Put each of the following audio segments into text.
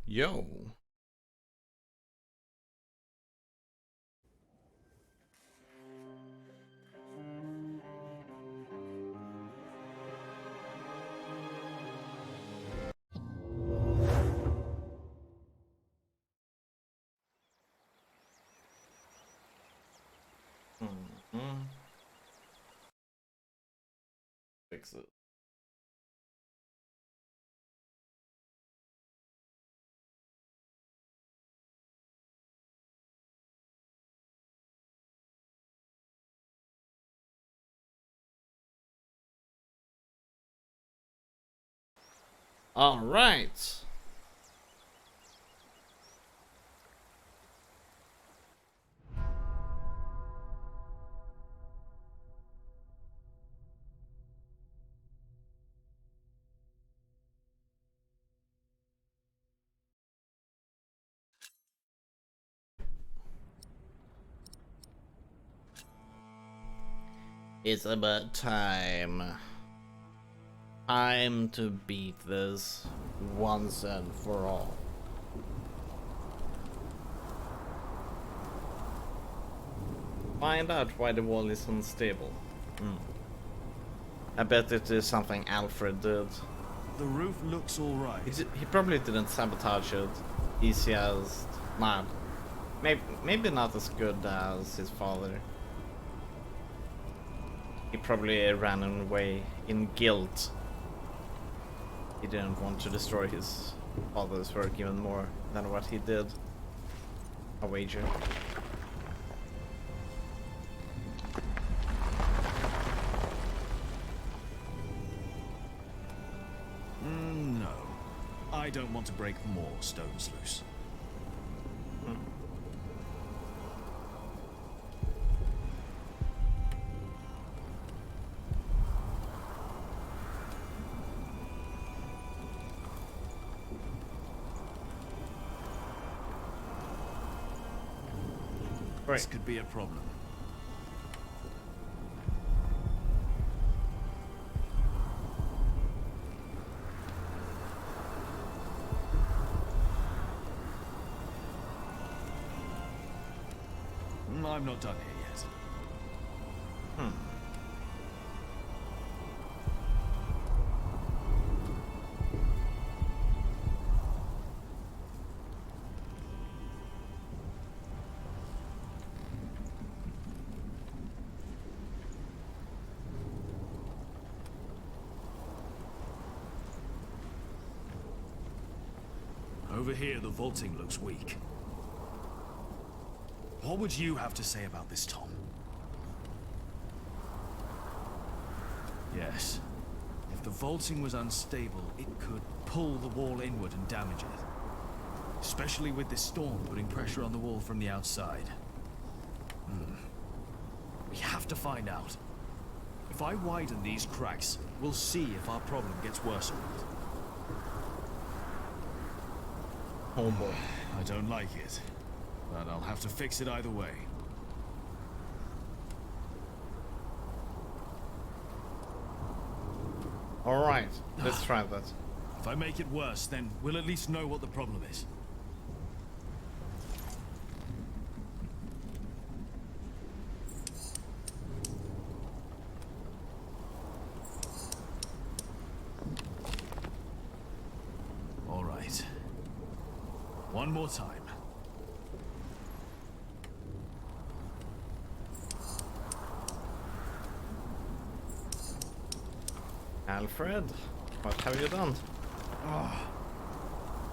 Yo. Mm-hmm. Fix it. All right. It's about time. Time to beat this once and for all. Find out why the wall is unstable. I bet it is something Alfred did. The roof looks alright. He probably didn't sabotage it. He's just not. Maybe not as good as his father. He probably ran away in guilt. He didn't want to destroy his father's work even more than what he did. A wager. No. I don't want to break more stones loose. Right. This could be a problem. I'm not done here yet. Over here, the vaulting looks weak. What would you have to say about this, Tom? Yes. If the vaulting was unstable, it could pull the wall inward and damage it. Especially with this storm putting pressure on the wall from the outside. We have to find out. If I widen these cracks, we'll see if our problem gets worse or not. Oh boy. I don't like it, but I'll have to fix it either way. Alright, let's try that. If I make it worse, then we'll at least know what the problem is. All right. One more time. Alfred, what have you done?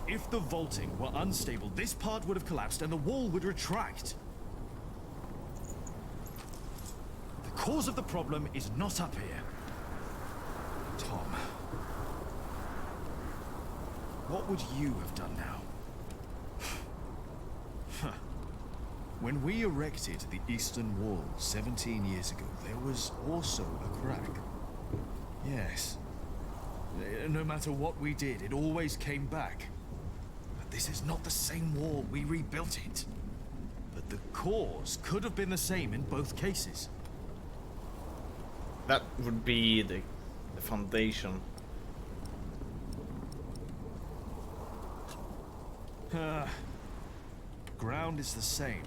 If the vaulting were unstable, this part would have collapsed and the wall would retract. The cause of the problem is not up here. Tom, what would you have done now? When we erected the eastern wall 17 years ago, there was also a crack. Yes. No matter what we did, it always came back. But this is not the same wall. We rebuilt it. But the cause could have been the same in both cases. That would be the foundation. Ground is the same,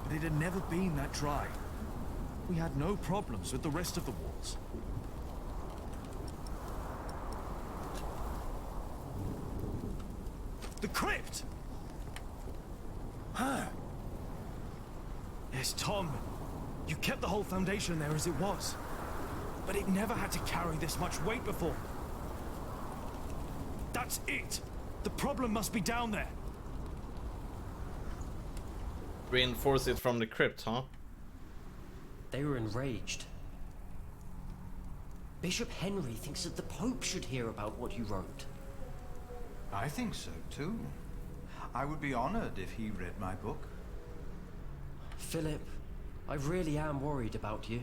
but it had never been that dry. We had no problems with the rest of the walls. The crypt! Huh. Yes, Tom. You kept the whole foundation there as it was. But it never had to carry this much weight before. That's it! The problem must be down there. Reinforce it from the crypt, huh? They were enraged. Bishop Henry thinks that the Pope should hear about what you wrote. I think so, too. I would be honored if he read my book. Philip, I really am worried about you.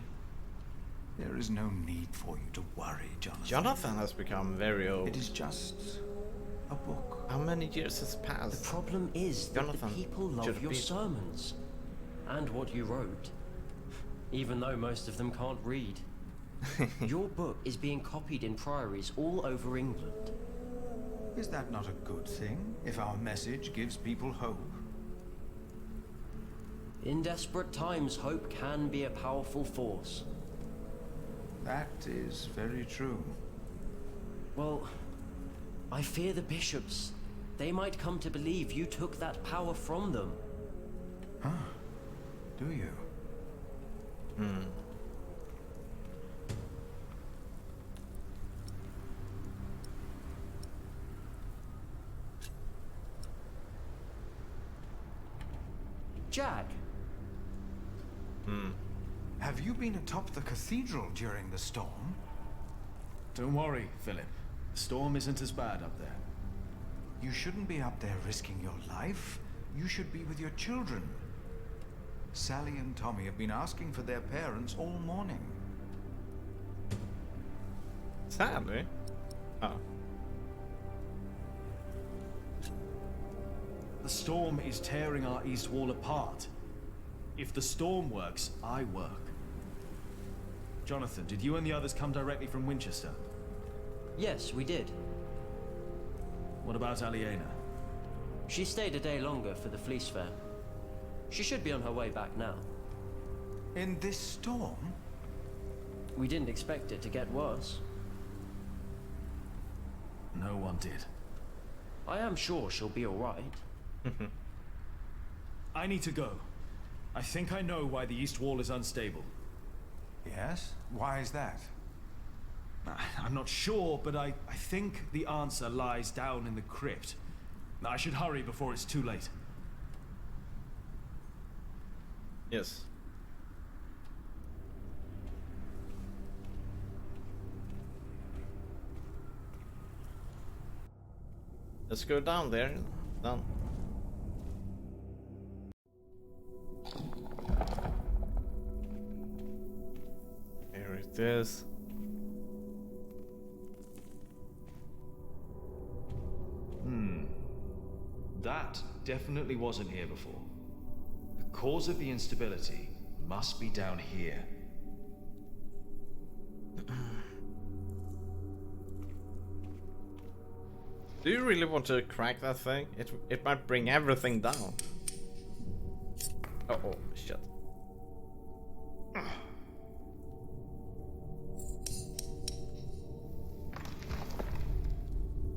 There is no need for you to worry, Jonathan. Jonathan has become very old. It is just a book. How many years has The passed? problem is that Jonathan, the people should love your be- sermons. And what you wrote. Even though most of them can't read. Your book is being copied in priories all over England. Is that not a good thing, if our message gives people hope? In desperate times, hope can be a powerful force. That is very true. Well, I fear the bishops. They might come to believe you took that power from them. Do you? Jack, Have you been atop the cathedral during the storm? Don't worry, Philip. The storm isn't as bad up there. You shouldn't be up there risking your life. You should be with your children. Sally and Tommy have been asking for their parents all morning. Sadly. Oh. The storm is tearing our east wall apart. If the storm works, I work. Jonathan, did you and the others come directly from Winchester? yes, we did. What about Aliena? She stayed a day longer for the Fleece Fair. She should be on her way back now. In this storm? We didn't expect it to get worse. No one did. I am sure she'll be alright. I need to go. I think I know why the east wall is unstable. Yes? Why is that? I'm not sure, but I think the answer lies down in the crypt. I should hurry before it's too late. Yes. Let's go down there. Down. Here it is. That definitely wasn't here before. The cause of the instability must be down here. Do you really want to crack that thing? It might bring everything down. Oh shit.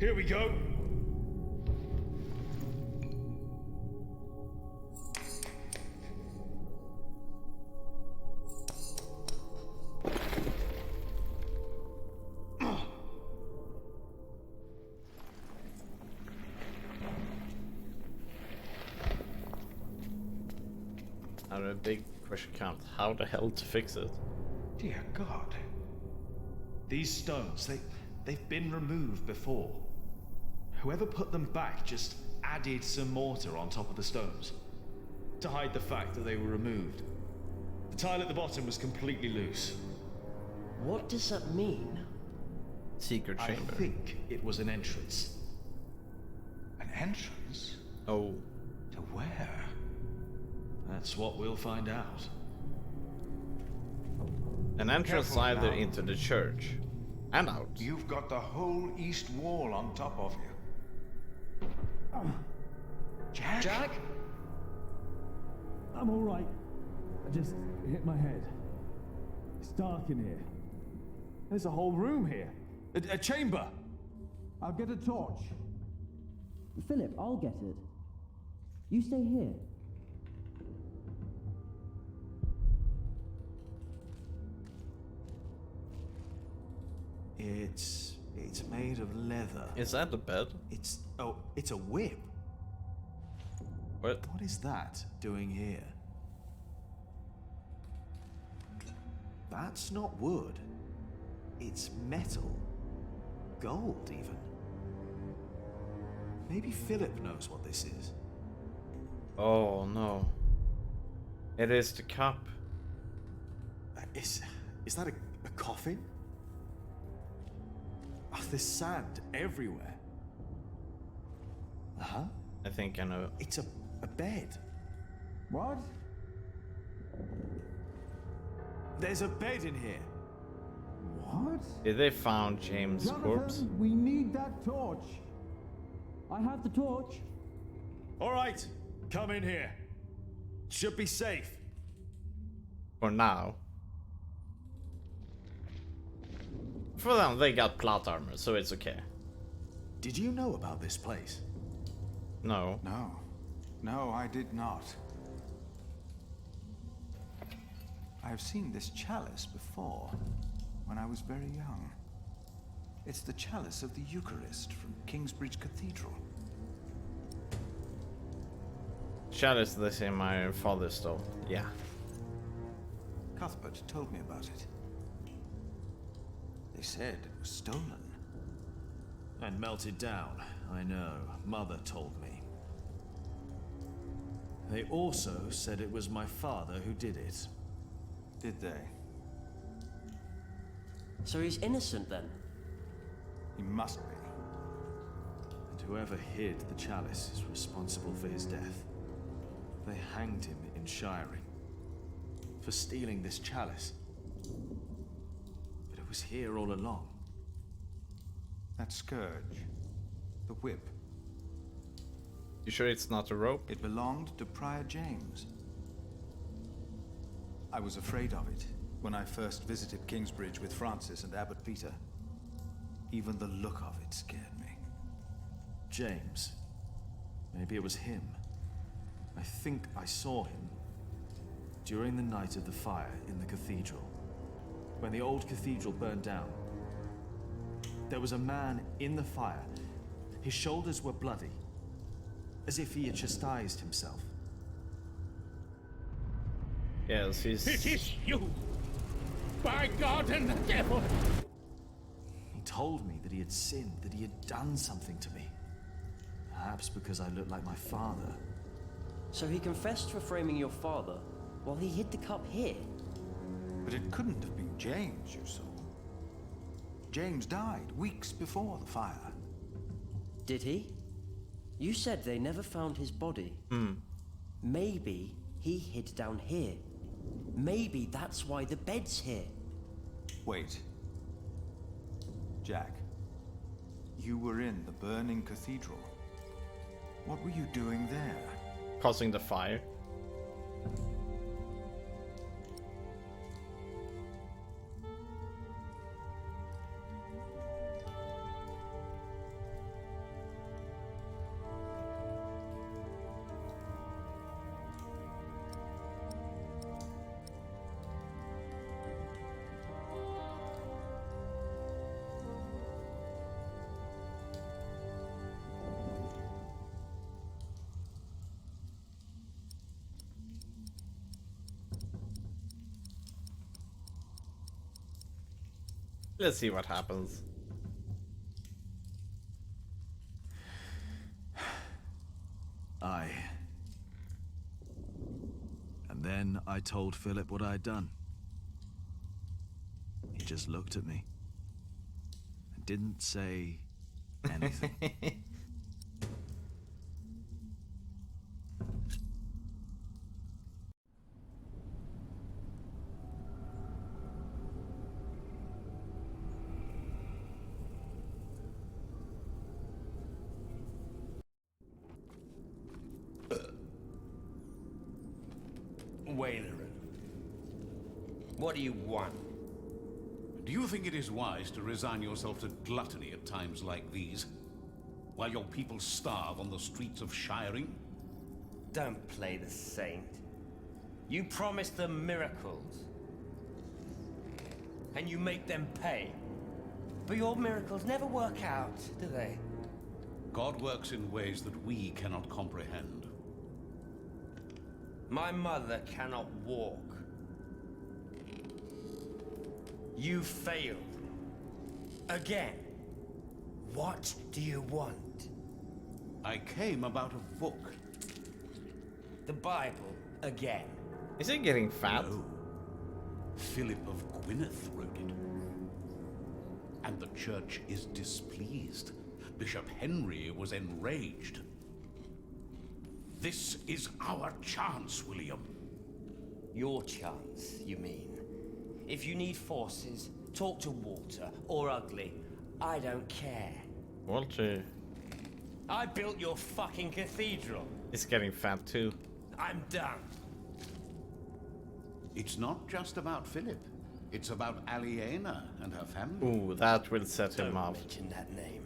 Here we go. Now a big question comes: how the hell to fix it? Dear God. These stones, they've been removed before. Whoever put them back just added some mortar on top of the stones to hide the fact that they were removed. The tile at the bottom was completely loose. What does that mean? Secret chamber. I think it was an entrance. An entrance? Oh. To where? That's what we'll find out. An entrance Careful either now. into the church and out. You've got the whole east wall on top of you. Jack? Jack? I'm all right. I just hit my head. It's dark in here. There's a whole room here. A chamber. I'll get a torch. Philip, I'll get it. You stay here. It's made of leather. Is that the bed? It's a whip. What? What is that doing here? That's not wood. It's metal. Gold, even. Maybe Philip knows what this is. Oh no. It is the cup. Is that a coffin? Oh, there's sand everywhere. Uh-huh. I think I know. It's a bed. What? There's a bed in here. What? Did they found James' corpse? Jonathan, we need that torch. I have the torch. All right, come in here. Should be safe. For now. For them, they got plot armor, so it's okay. Did you know about this place? No. No, I did not. I have seen this chalice before, when I was very young. It's the chalice of the Eucharist from Kingsbridge Cathedral. Chalice they say my father stole. Yeah. Cuthbert told me about it. They said it was stolen. And melted down, I know. Mother told me. They also said it was my father who did it. Did they? So he's innocent then? He must be. And whoever hid the chalice is responsible for his death. They hanged him in Shiring for stealing this chalice. But it was here all along. That scourge. The whip. You sure it's not a rope? It belonged to Prior James. I was afraid of it when I first visited Kingsbridge with Francis and Abbot Peter. Even the look of it scared me. James. Maybe it was him. I think I saw him during the night of the fire in the cathedral. When the old cathedral burned down, there was a man in the fire. His shoulders were bloody, as if he had chastised himself. Yes, he's... It is you! By God and the devil! He told me that he had sinned, that he had done something to me. Perhaps because I looked like my father. So he confessed for framing your father while he hid the cup here? But it couldn't have been James you saw. James died weeks before the fire. Did he? You said they never found his body. Maybe he hid down here. Maybe that's why the bed's here. Wait. Jack, you were in the burning cathedral. What were you doing there? causing the fire. Let's see what happens. And then I told Philip what I'd done. He just looked at me and didn't say anything. Waileran. What do you want? Do you think it is wise to resign yourself to gluttony at times like these? While your people starve on the streets of Shiring? Don't play the saint. You promise them miracles. And you make them pay. But your miracles never work out, do they? God works in ways that we cannot comprehend. My mother cannot walk. You failed. Again. What do you want? I came about a book. The Bible again. Is he getting fat? No. Philip of Gwynedd wrote it. And the church is displeased. Bishop Henry was enraged. This is our chance, William. Your chance, you mean? If you need forces, talk to Walter or Ugly. I don't care. Walter I built your fucking cathedral. is getting fat too. I'm done. It's not just about Philip. It's about Aliena and her family. Ooh, that will set him Don't off. mention that name.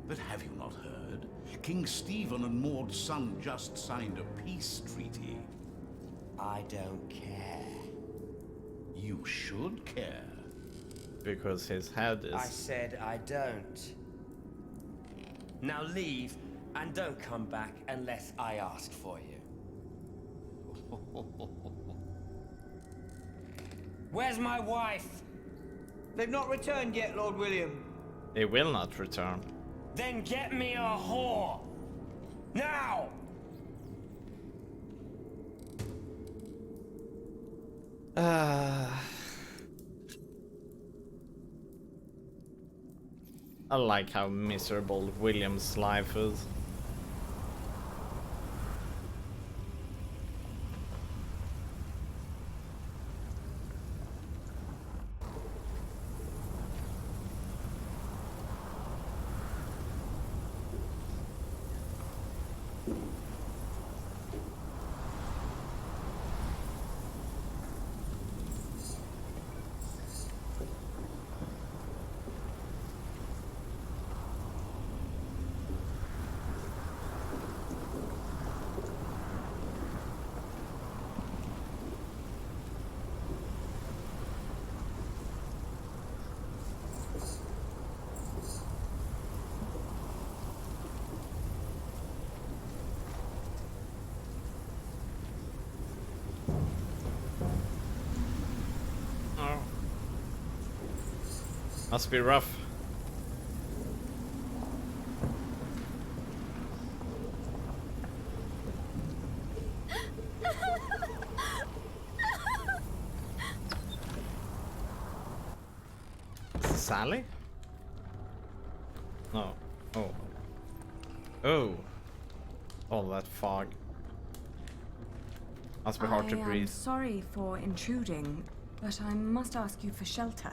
But have you not heard? King Stephen and Maud's son just signed a peace treaty. I don't care. You should care. Because his head is... I said I don't. Now leave and don't come back unless I ask for you. Where's my wife? They've not returned yet, Lord William. They will not return. Then get me a whore! Now! I like how miserable William's life is. Must be rough. Sally? No. Oh. Oh. All that fog. Must be hard to breathe. I'm sorry for intruding, but I must ask you for shelter.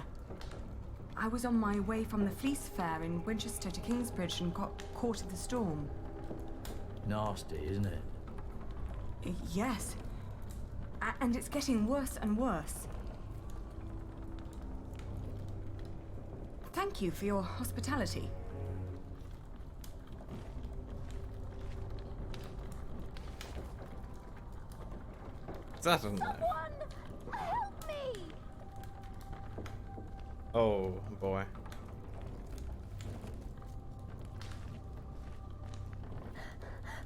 I was on my way from the Fleece Fair in Winchester to Kingsbridge and got caught in the storm. Nasty, isn't it? Yes. And it's getting worse and worse. Thank you for your hospitality. Is that a knife? Help me! Oh boy.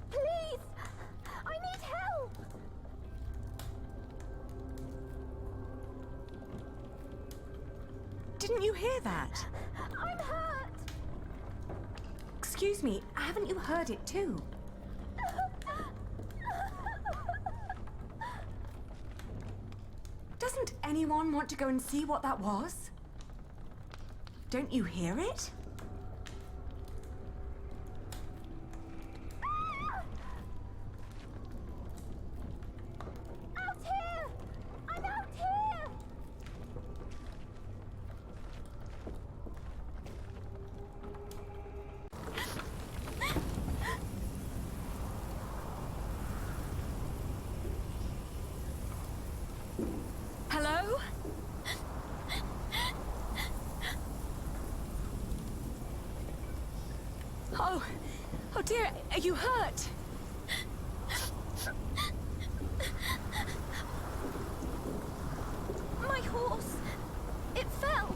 Please! I need help! Didn't you hear that? I'm hurt! Excuse me, haven't you heard it too? Doesn't anyone want to go and see what that was? Don't you hear it? Out here! I'm out here! Oh dear, are you hurt? My horse. It fell.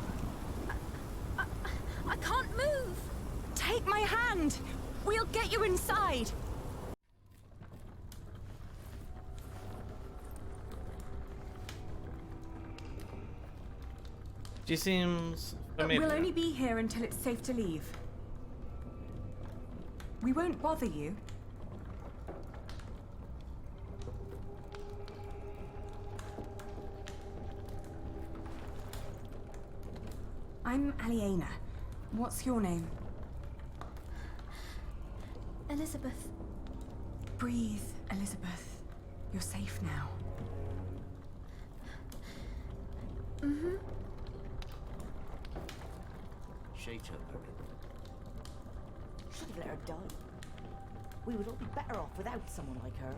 I can't move. Take my hand. We'll get you inside. She seems familiar. We'll only be here until it's safe to leave. We won't bother you. I'm Aliena. What's your name? Elizabeth. Breathe, Elizabeth. You're safe now. Mm-hmm. She took her. Should have let her die. We would all be better off without someone like her.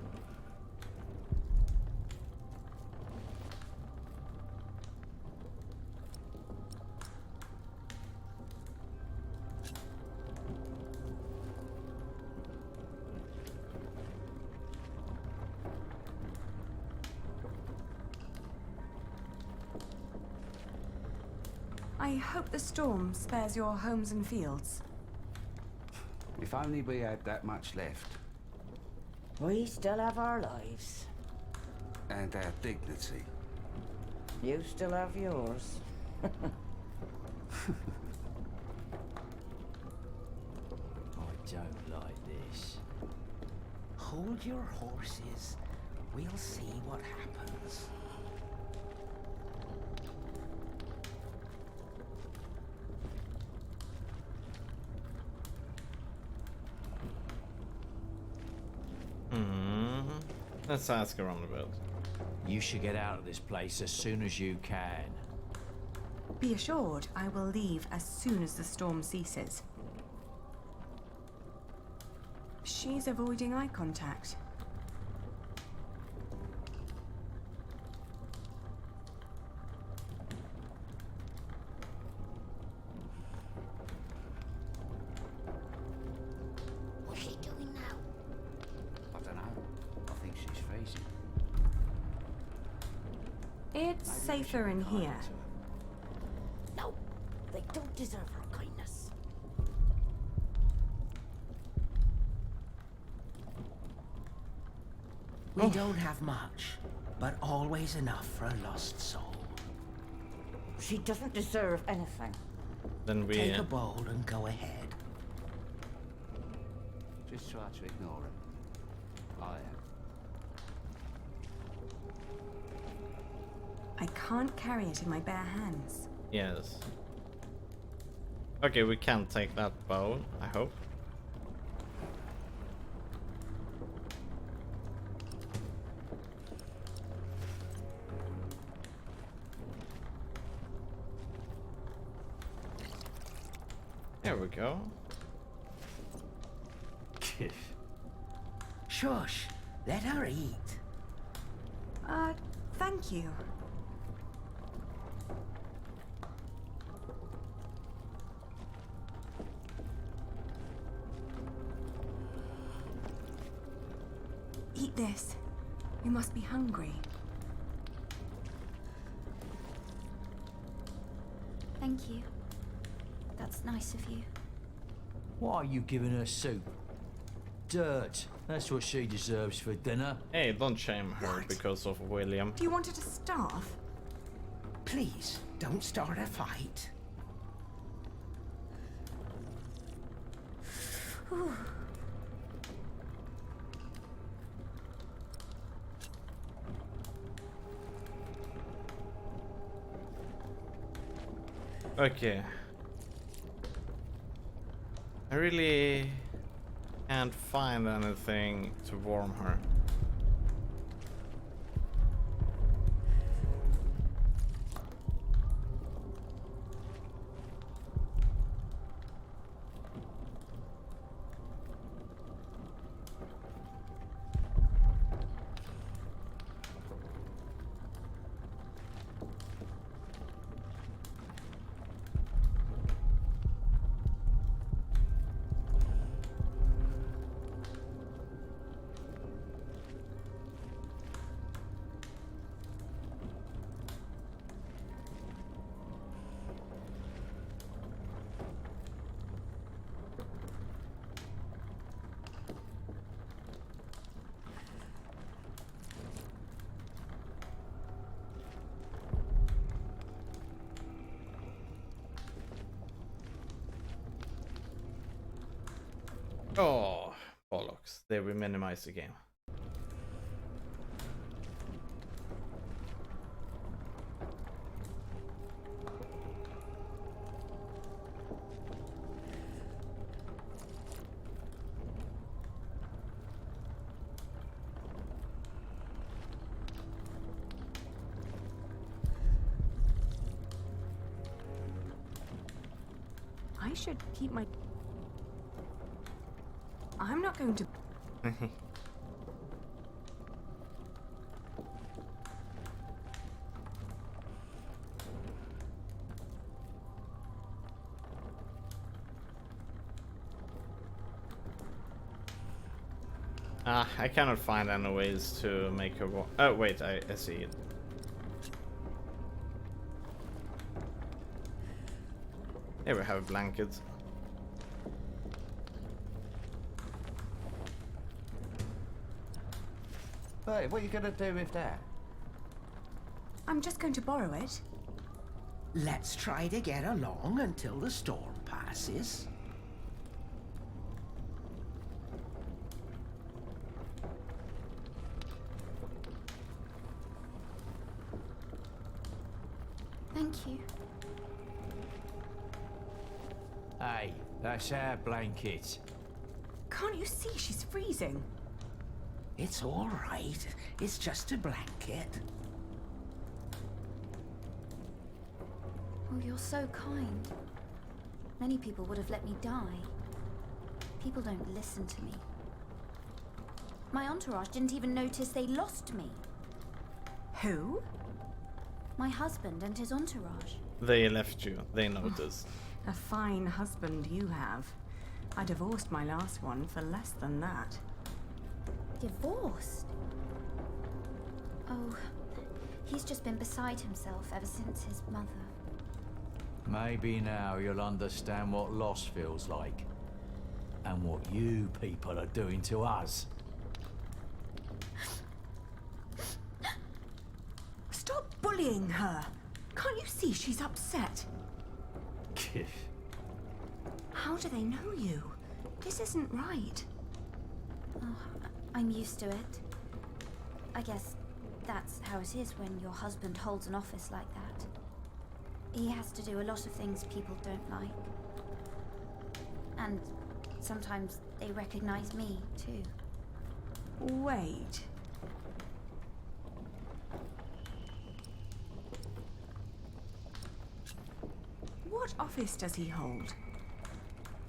I hope the storm spares your homes and fields. If only we had that much left. We still have our lives. And our dignity. You still have yours. I don't like this. Hold your horses. We'll see what happens. Let's ask around a bit. You should get out of this place as soon as you can. Be assured, I will leave as soon as the storm ceases. She's avoiding eye contact. What's she doing now? I don't know. I think she's freezing. It's safer in here. No, they don't deserve her kindness. We don't have much, but always enough for a lost soul. She doesn't deserve anything. Then we Take a bowl and go ahead. Just try to ignore it. I am. I can't carry it in my bare hands. Yes. Okay, we can take that bow, I hope. There we go. Shush, let her eat. Thank you. Eat this. You must be hungry. Thank you. That's nice of you. Why are you giving her soup? Dirt. That's what she deserves for dinner. Hey, don't shame her because of William. Do you want her to starve? Please, don't start a fight. Okay. I really can't find anything to warm her. Oh, bollocks. They will minimize the game. I should keep my... I'm not going to... I cannot find any ways to make her walk. Oh, wait, I see it. Here we have a blanket. Hey, what are you gonna do with that? I'm just going to borrow it. Let's try to get along until the storm passes. Thank you. Hey, that's our blanket. Can't you see she's freezing? It's all right. It's just a blanket. Oh, you're so kind. Many people would have let me die. People don't listen to me. My entourage didn't even notice they lost me. Who? My husband and his entourage. They left you. They noticed. A fine husband you have. I divorced my last one for less than that. Divorced? Oh, he's just been beside himself ever since his mother. Maybe now you'll understand what loss feels like. And what you people are doing to us. Stop bullying her. Can't you see she's upset? How do they know you? This isn't right. Oh, I'm used to it. I guess that's how it is when your husband holds an office like that. He has to do a lot of things people don't like. And sometimes they recognize me, too. Wait. What office does he hold?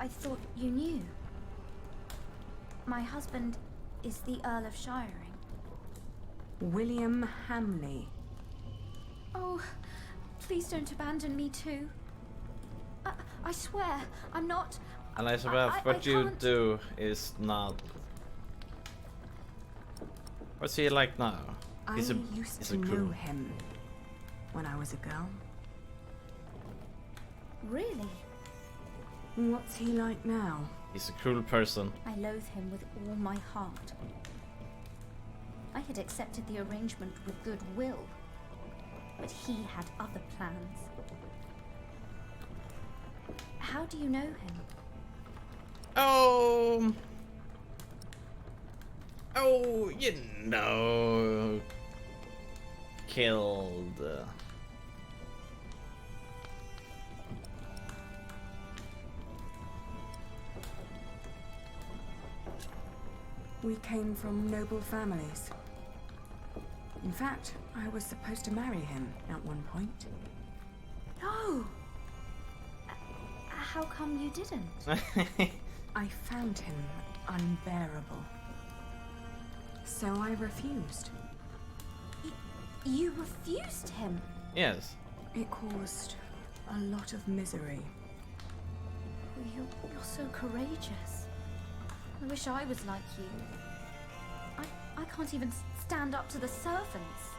I thought you knew. My husband is the Earl of Shiring. William Hamley. Oh, please don't abandon me too. I swear, I'm not... Elizabeth, what you do is not... What's he like now? I used to know him when I was a girl. Really? What's he like now? He's a cruel person. I loathe him with all my heart. I had accepted the arrangement with goodwill, but he had other plans. How do you know him? Oh, you know, killed. We came from noble families. In fact, I was supposed to marry him at one point. No! How come you didn't? I found him unbearable. So I refused. You refused him? Yes. It caused a lot of misery. You're so courageous. I wish I was like you. I can't even stand up to the servants.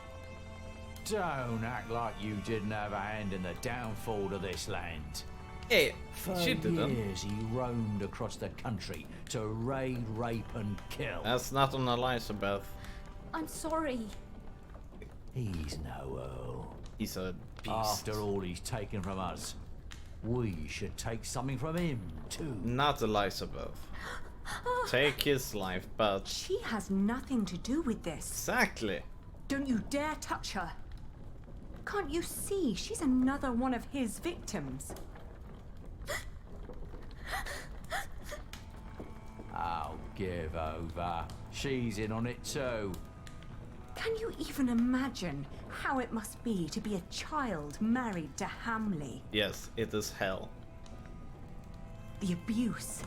Don't act like you didn't have a hand in the downfall of this land. Hey, For she didn't. years he roamed across the country to raid, rape and kill. That's not on Elizabeth. I'm sorry. He's no Earl. He's a beast. After all he's taken from us, we should take something from him too. Not Elizabeth. take his life, but She has nothing to do with this. exactly. Don't you dare touch her. Can't you see she's another one of his victims? Oh, give over. She's in on it too. Can you even imagine how it must be to be a child married to Hamley? Yes, it is hell. The abuse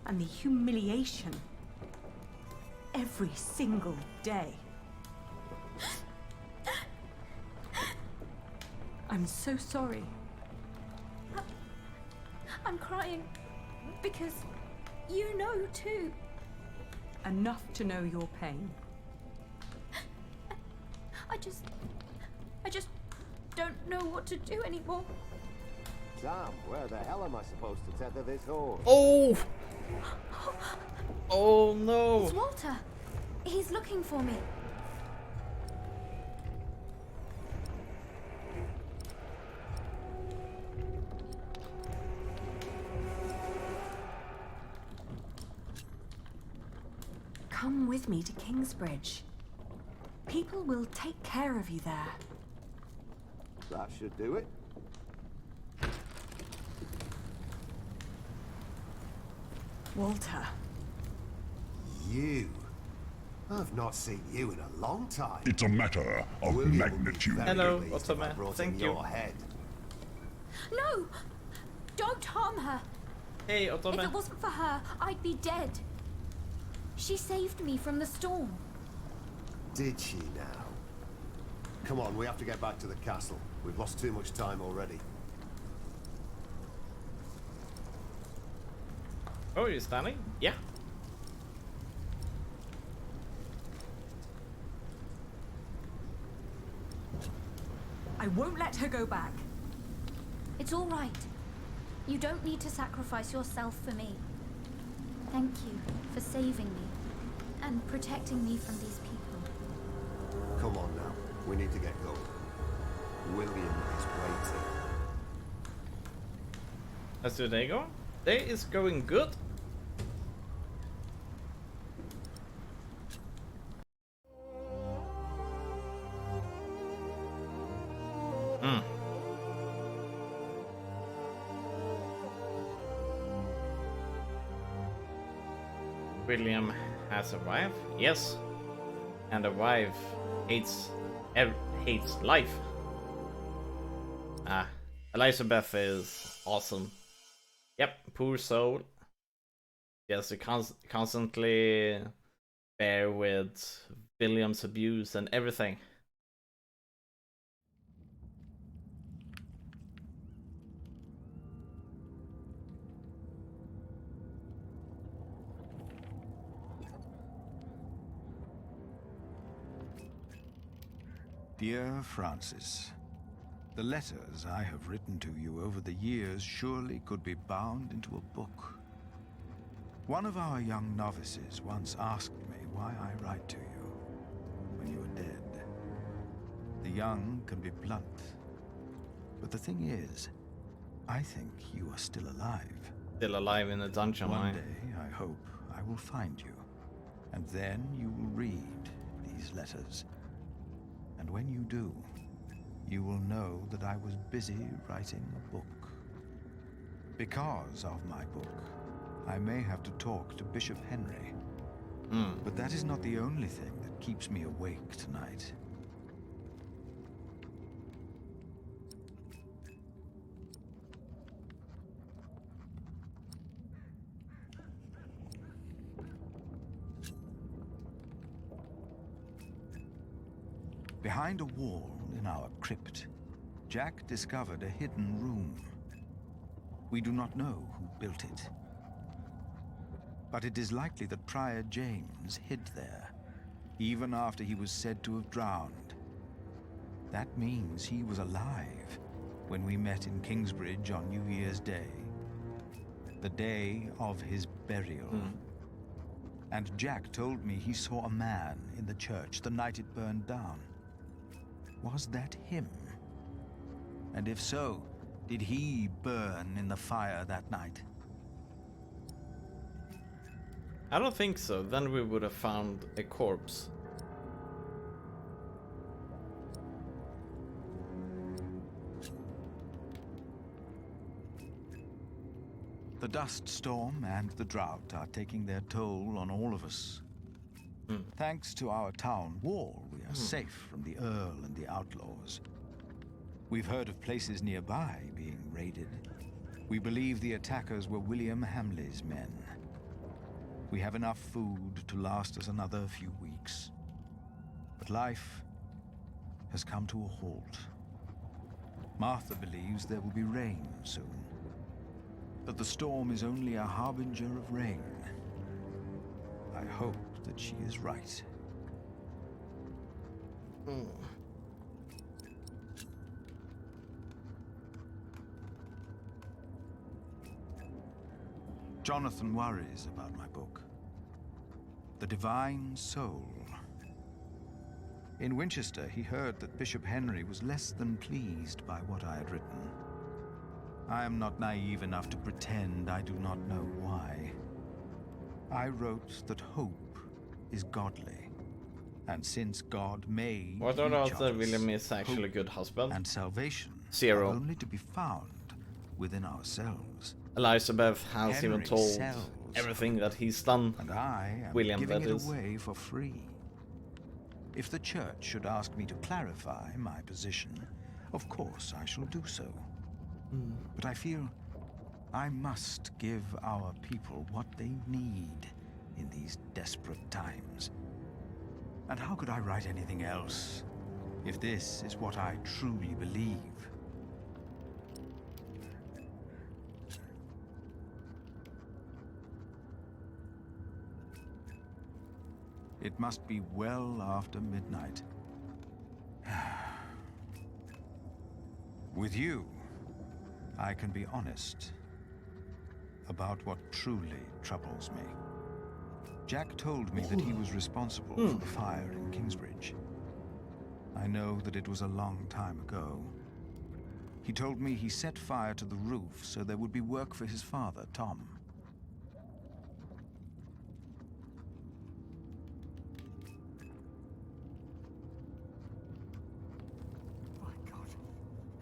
and the humiliation every single day. I'm so sorry. I'm crying because you know too. Enough to know your pain. I just don't know what to do anymore. Tom, where the hell am I supposed to tether this horse? Oh! Oh no! It's Walter. He's looking for me. Come with me to Kingsbridge. People will take care of you there. That should do it. Walter. You. I've not seen you in a long time. It's a matter of magnitude. Hello, Ottoman. Thank you. Your head. No! Don't harm her. Hey, Ottoman. If it wasn't for her, I'd be dead. She saved me from the storm. Did she now? Come on, we have to get back to the castle. We've lost too much time already. Oh, you're standing? Yeah. I won't let her go back. It's all right. You don't need to sacrifice yourself for me. Thank you for saving me and protecting me from these people. Come on now. We need to get going. William is waiting. How's your day going? Day is going good. William has a wife, yes, and a wife hates life. Elizabeth is awesome. Yep, poor soul. She has to constantly bear with William's abuse and everything. Dear Francis, the letters I have written to you over the years surely could be bound into a book. One of our young novices once asked me why I write to you when you are dead. The young can be blunt, but the thing is, I think you are still alive. Still alive in the dungeon. One day, I hope, I will find you, and then you will read these letters. And when you do, you will know that I was busy writing a book. Because of my book, I may have to talk to Bishop Henry. But that is not the only thing that keeps me awake tonight. Behind a wall in our crypt, Jack discovered a hidden room. We do not know who built it. But it is likely that Prior James hid there, even after he was said to have drowned. That means he was alive when we met in Kingsbridge on New Year's Day, the day of his burial. And Jack told me he saw a man in the church the night it burned down. Was that him? And if so, did he burn in the fire that night? I don't think so. Then we would have found a corpse. The dust storm and the drought are taking their toll on all of us. Thanks to our town wall, we are safe from the Earl and the outlaws. We've heard of places nearby being raided. We believe the attackers were William Hamley's men. We have enough food to last us another few weeks. But life has come to a halt. Martha believes there will be rain soon. But the storm is only a harbinger of rain. I hope that she is right. Jonathan worries about my book. The Divine Soul. In Winchester, he heard that Bishop Henry was less than pleased by what I had written. I am not naive enough to pretend I do not know why. I wrote that hope is godly, and since God made What are the odds that us, William is actually a hope good husband? and salvation 0. are only to be found within ourselves. Elizabeth has Henry even told sells everything that he's done. And I am William, giving that it is. away for free. If the church should ask me to clarify my position, of course I shall do so. But I feel I must give our people what they need in these desperate times. And how could I write anything else if this is what I truly believe? It must be well after midnight. With you, I can be honest about what truly troubles me. Jack told me that he was responsible for the fire in Kingsbridge. I know that it was a long time ago. He told me he set fire to the roof so there would be work for his father, Tom.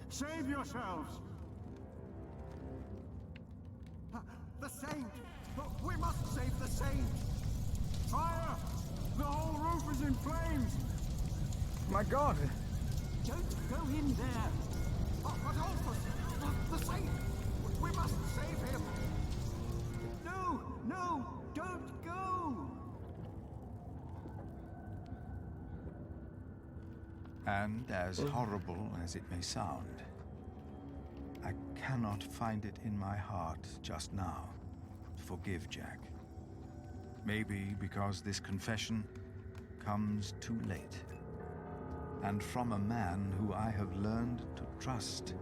Save yourselves! The Saint! We must save the Saint! Fire! The whole roof is in flames! My God! Don't go in there! But Alphys! The Saint! We must save him! No! No! Don't go! And as horrible as it may sound, I cannot find it in my heart just now to forgive Jack. Maybe because this confession comes too late, and from a man who I have learned to trust.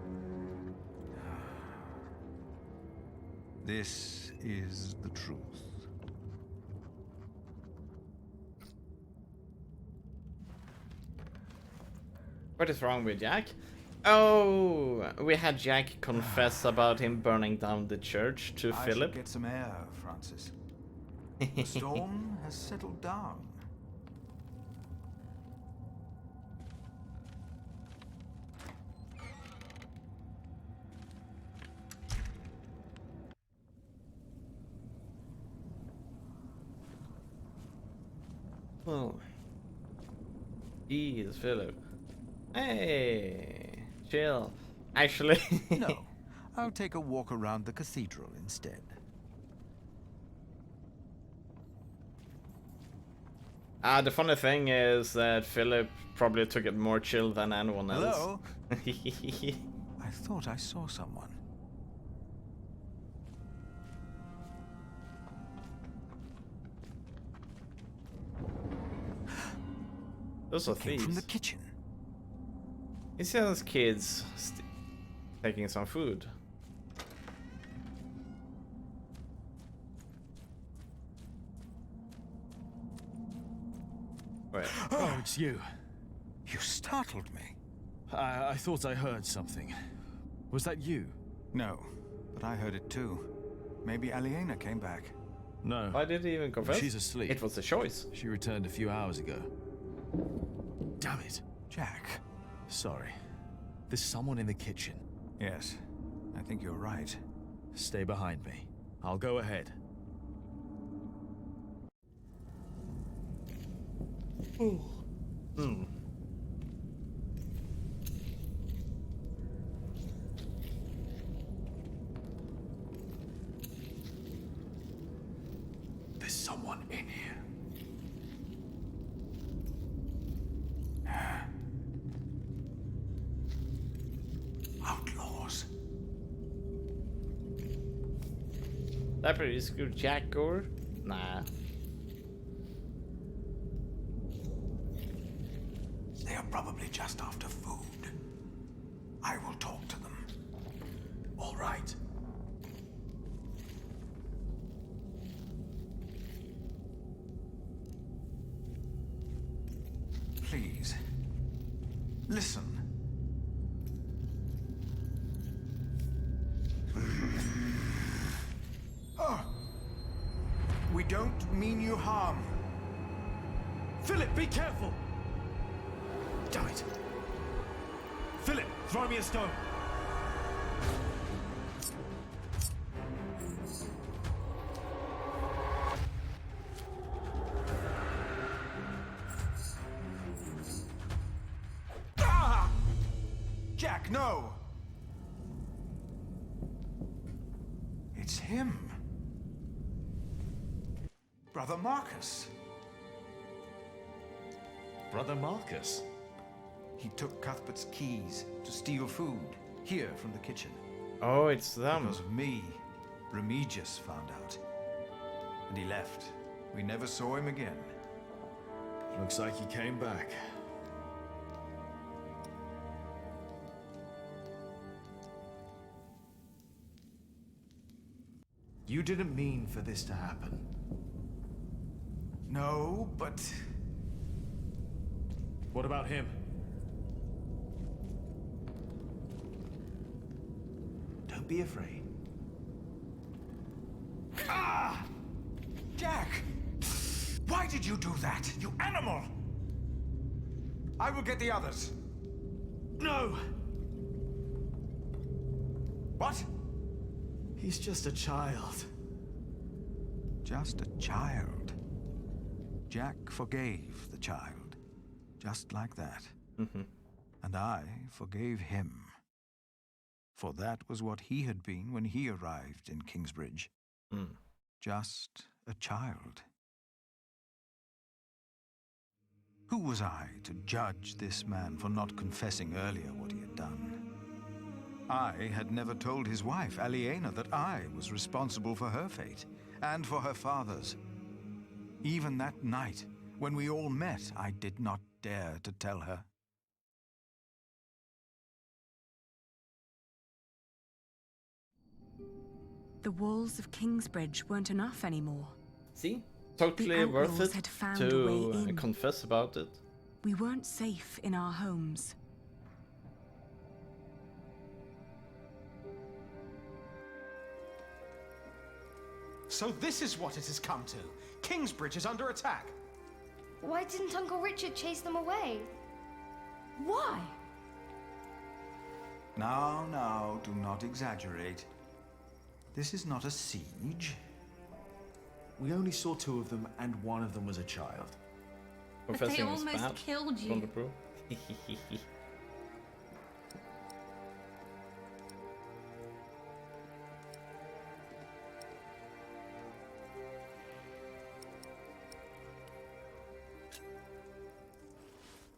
This is the truth. What is wrong with Jack? Oh, we had Jack confess about him burning down the church to I Philip. should get some air, Francis. The storm has settled down. Oh. He is Philip. Hey, chill. Actually, No, I'll take a walk around the cathedral instead. The funny thing is that Philip probably took it more chill than anyone else. Hello? I thought I saw someone. Those are It came thieves. from the kitchen. He sees kids taking some food. Wait. Oh, it's you. You startled me. I thought I heard something. Was that you? No, but I heard it too. Maybe Aliena came back. No. Why did he even confess? She's asleep. It was a choice. She returned a few hours ago. Damn it. Jack. Sorry. There's someone in the kitchen. Yes, I think you're right. Stay behind me. I'll go ahead. There's someone in here. Outlaws. That pretty good Jack Gore? Nah. They are probably just after food. I will talk to them. All right. Please, listen. We don't mean you harm. Philip, be careful! Damn it! Philip, throw me a stone! Ah! Jack, no! It's him. Brother Marcus. Brother Marcus? He took Cuthbert's keys to steal food here from the kitchen. Oh, it's them. Because of me, Remigius found out. And he left. We never saw him again. Looks like he came back. You didn't mean for this to happen. No, but... What about him? Don't be afraid. Ah! Jack! Why did you do that, you animal? I will get the others. No! What? He's just a child. Just a child. Jack forgave the child. Just like that. And I forgave him. For that was what he had been when he arrived in Kingsbridge. Just a child. Who was I to judge this man for not confessing earlier what he had done? I had never told his wife, Aliena, that I was responsible for her fate, and for her father's. Even that night, when we all met, I did not dare to tell her. The walls of Kingsbridge weren't enough anymore. See? Totally worth outlaws it had found a way to in. confess about it. We weren't safe in our homes. So this is what it has come to. Kingsbridge is under attack. Why didn't Uncle Richard chase them away? Why? Now, do not exaggerate. This is not a siege. We only saw 2 of them, and one of them was a child. But they almost killed you.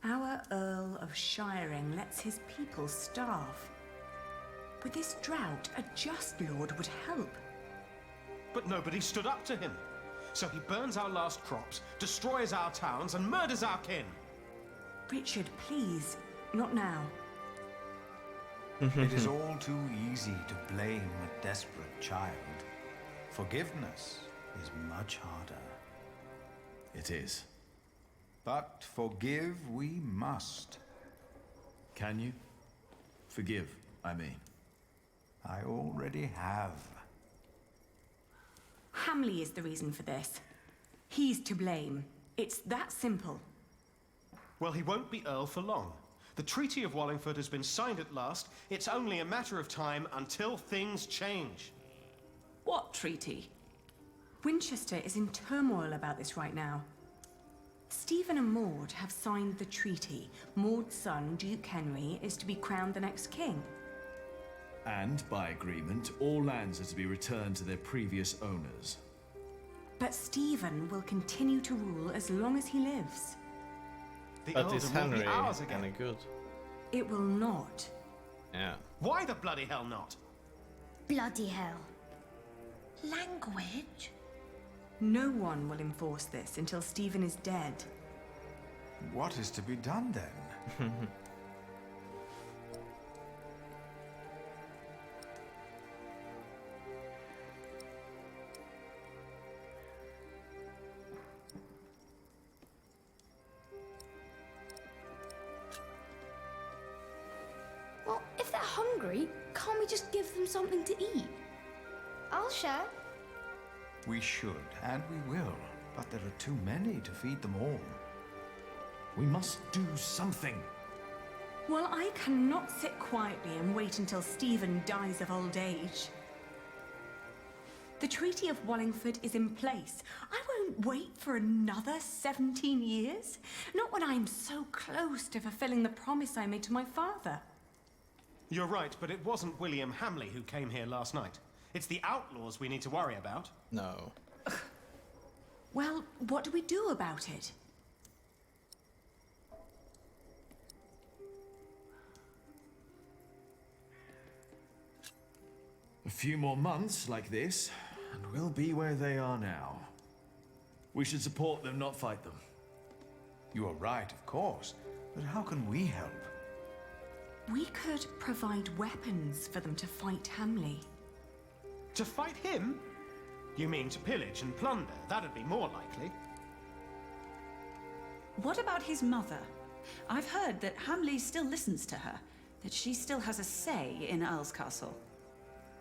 Our Earl of Shiring lets his people starve. With this drought, a just lord would help. But nobody stood up to him. So he burns our last crops, destroys our towns, and murders our kin. Richard, please, not now. It is all too easy to blame a desperate child. Forgiveness is much harder. It is. But forgive we must. Can you? Forgive, I mean. I already have. Hamley is the reason for this. He's to blame. It's that simple. Well, he won't be Earl for long. The Treaty of Wallingford has been signed at last. It's only a matter of time until things change. What treaty? Winchester is in turmoil about this right now. Stephen and Maud have signed the treaty. Maud's son, Duke Henry, is to be crowned the next king. And, by agreement, all lands are to be returned to their previous owners. But Stephen will continue to rule as long as he lives. But is Henry any good? It will not. Yeah. Why the bloody hell not? Bloody hell. Language? No one will enforce this until Stephen is dead. What is to be done then? Well, if they're hungry, can't we just give them something to eat? I'll share. We should, and we will, but there are too many to feed them all. We must do something. Well, I cannot sit quietly and wait until Stephen dies of old age. The Treaty of Wallingford is in place. I won't wait for another 17 years. Not when I'm so close to fulfilling the promise I made to my father. You're right, but it wasn't William Hamley who came here last night. It's the outlaws we need to worry about. No. Well, what do we do about it? A few more months like this, and we'll be where they are now. We should support them, not fight them. You are right, of course, but how can we help? We could provide weapons for them to fight Hamley. To fight him? You mean to pillage and plunder? That'd be more likely. What about his mother? I've heard that Hamley still listens to her, that she still has a say in Earl's Castle.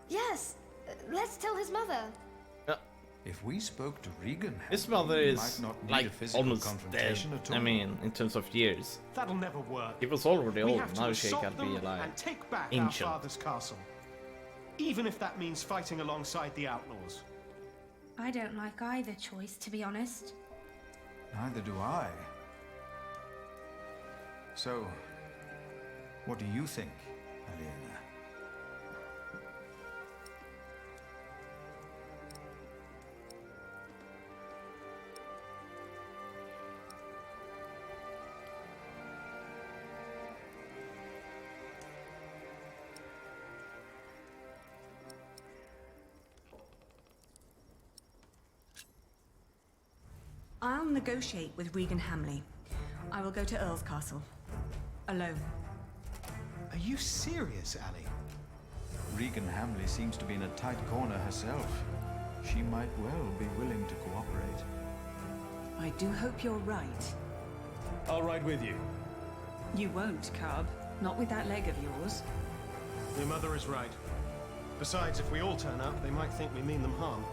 Yes, let's tell his mother. If we spoke to Regan, his mother we is might not need like a physical almost dead. confrontation at all. I mean, in terms of years. That'll never work. He was already We old. have to Now she assault can be them like and take back ancient. our father's castle. Even if that means fighting alongside the outlaws. I don't like either choice, to be honest. Neither do I. So, what do you think, Aliena? I'll negotiate with Regan Hamley. I will go to Earl's Castle. Alone. Are you serious, Ali? Regan Hamley seems to be in a tight corner herself. She might well be willing to cooperate. I do hope you're right. I'll ride with you. You won't, Cub. Not with that leg of yours. Your mother is right. Besides, if we all turn up, they might think we mean them harm.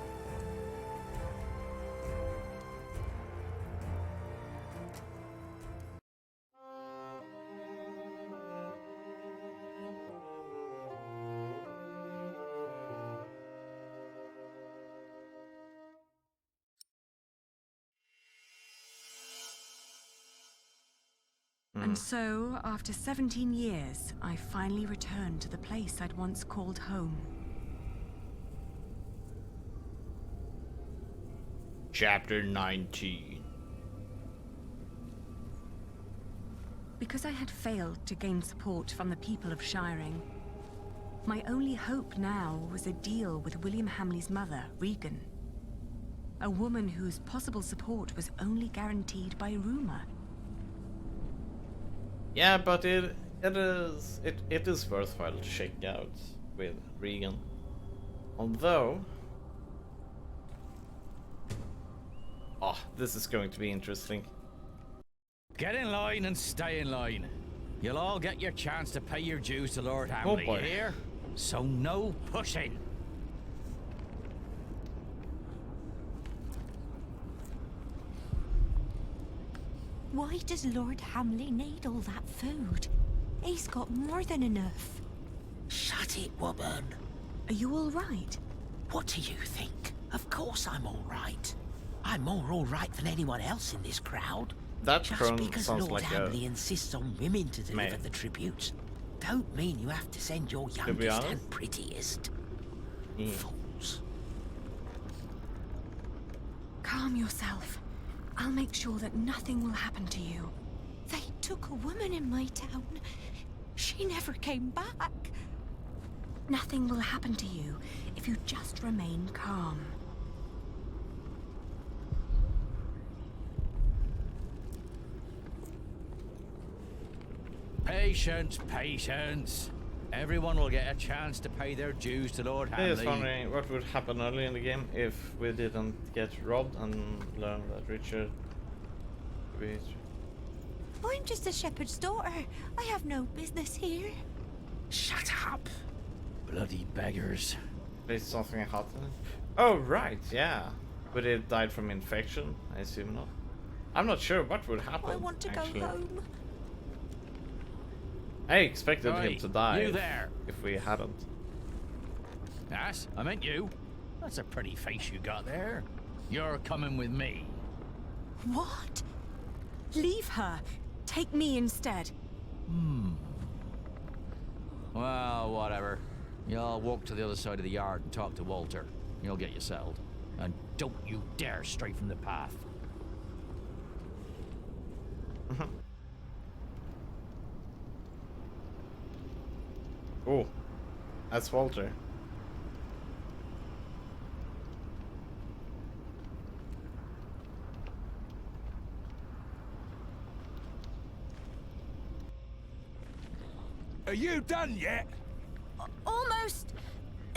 And so, after 17 years, I finally returned to the place I'd once called home. Chapter 19. Because I had failed to gain support from the people of Shiring, my only hope now was a deal with William Hamley's mother, Regan. A woman whose possible support was only guaranteed by rumor. Yeah, but it is worthwhile to check out with Regan. Although, this is going to be interesting. Get in line and stay in line. You'll all get your chance to pay your dues to Lord Hamley, boy. here? So no pushing. Why does Lord Hamley need all that food? He's got more than enough. Shut it, woman. Are you all right? What do you think? Of course I'm all right. I'm more all right than anyone else in this crowd. That Just crone because sounds Lord like a Hamley insists on women to deliver mate. the tributes, don't mean you have to send your be youngest honest. and prettiest. Yeah. Fools. Calm yourself. I'll make sure that nothing will happen to you. They took a woman in my town. She never came back. Nothing will happen to you if you just remain calm. Patience, patience. Everyone will get a chance to pay their dues to Lord I was Hamley. wondering what would happen early in the game if we didn't get robbed and learn that Richard. I'm just a shepherd's daughter. I have no business here. Shut up. Bloody beggars. Is something happened? Oh right, yeah. But it died from infection. I assume not. I'm not sure what would happen. I want to actually. go home. I expected him Oi, to die you there. if we hadn't. Yes, I meant you. That's a pretty face you got there. You're coming with me. What? Leave her. Take me instead. Well, whatever. You'll walk to the other side of the yard and talk to Walter. You'll get you settled. And don't you dare stray from the path. Oh, that's Walter. Are you done yet? Almost.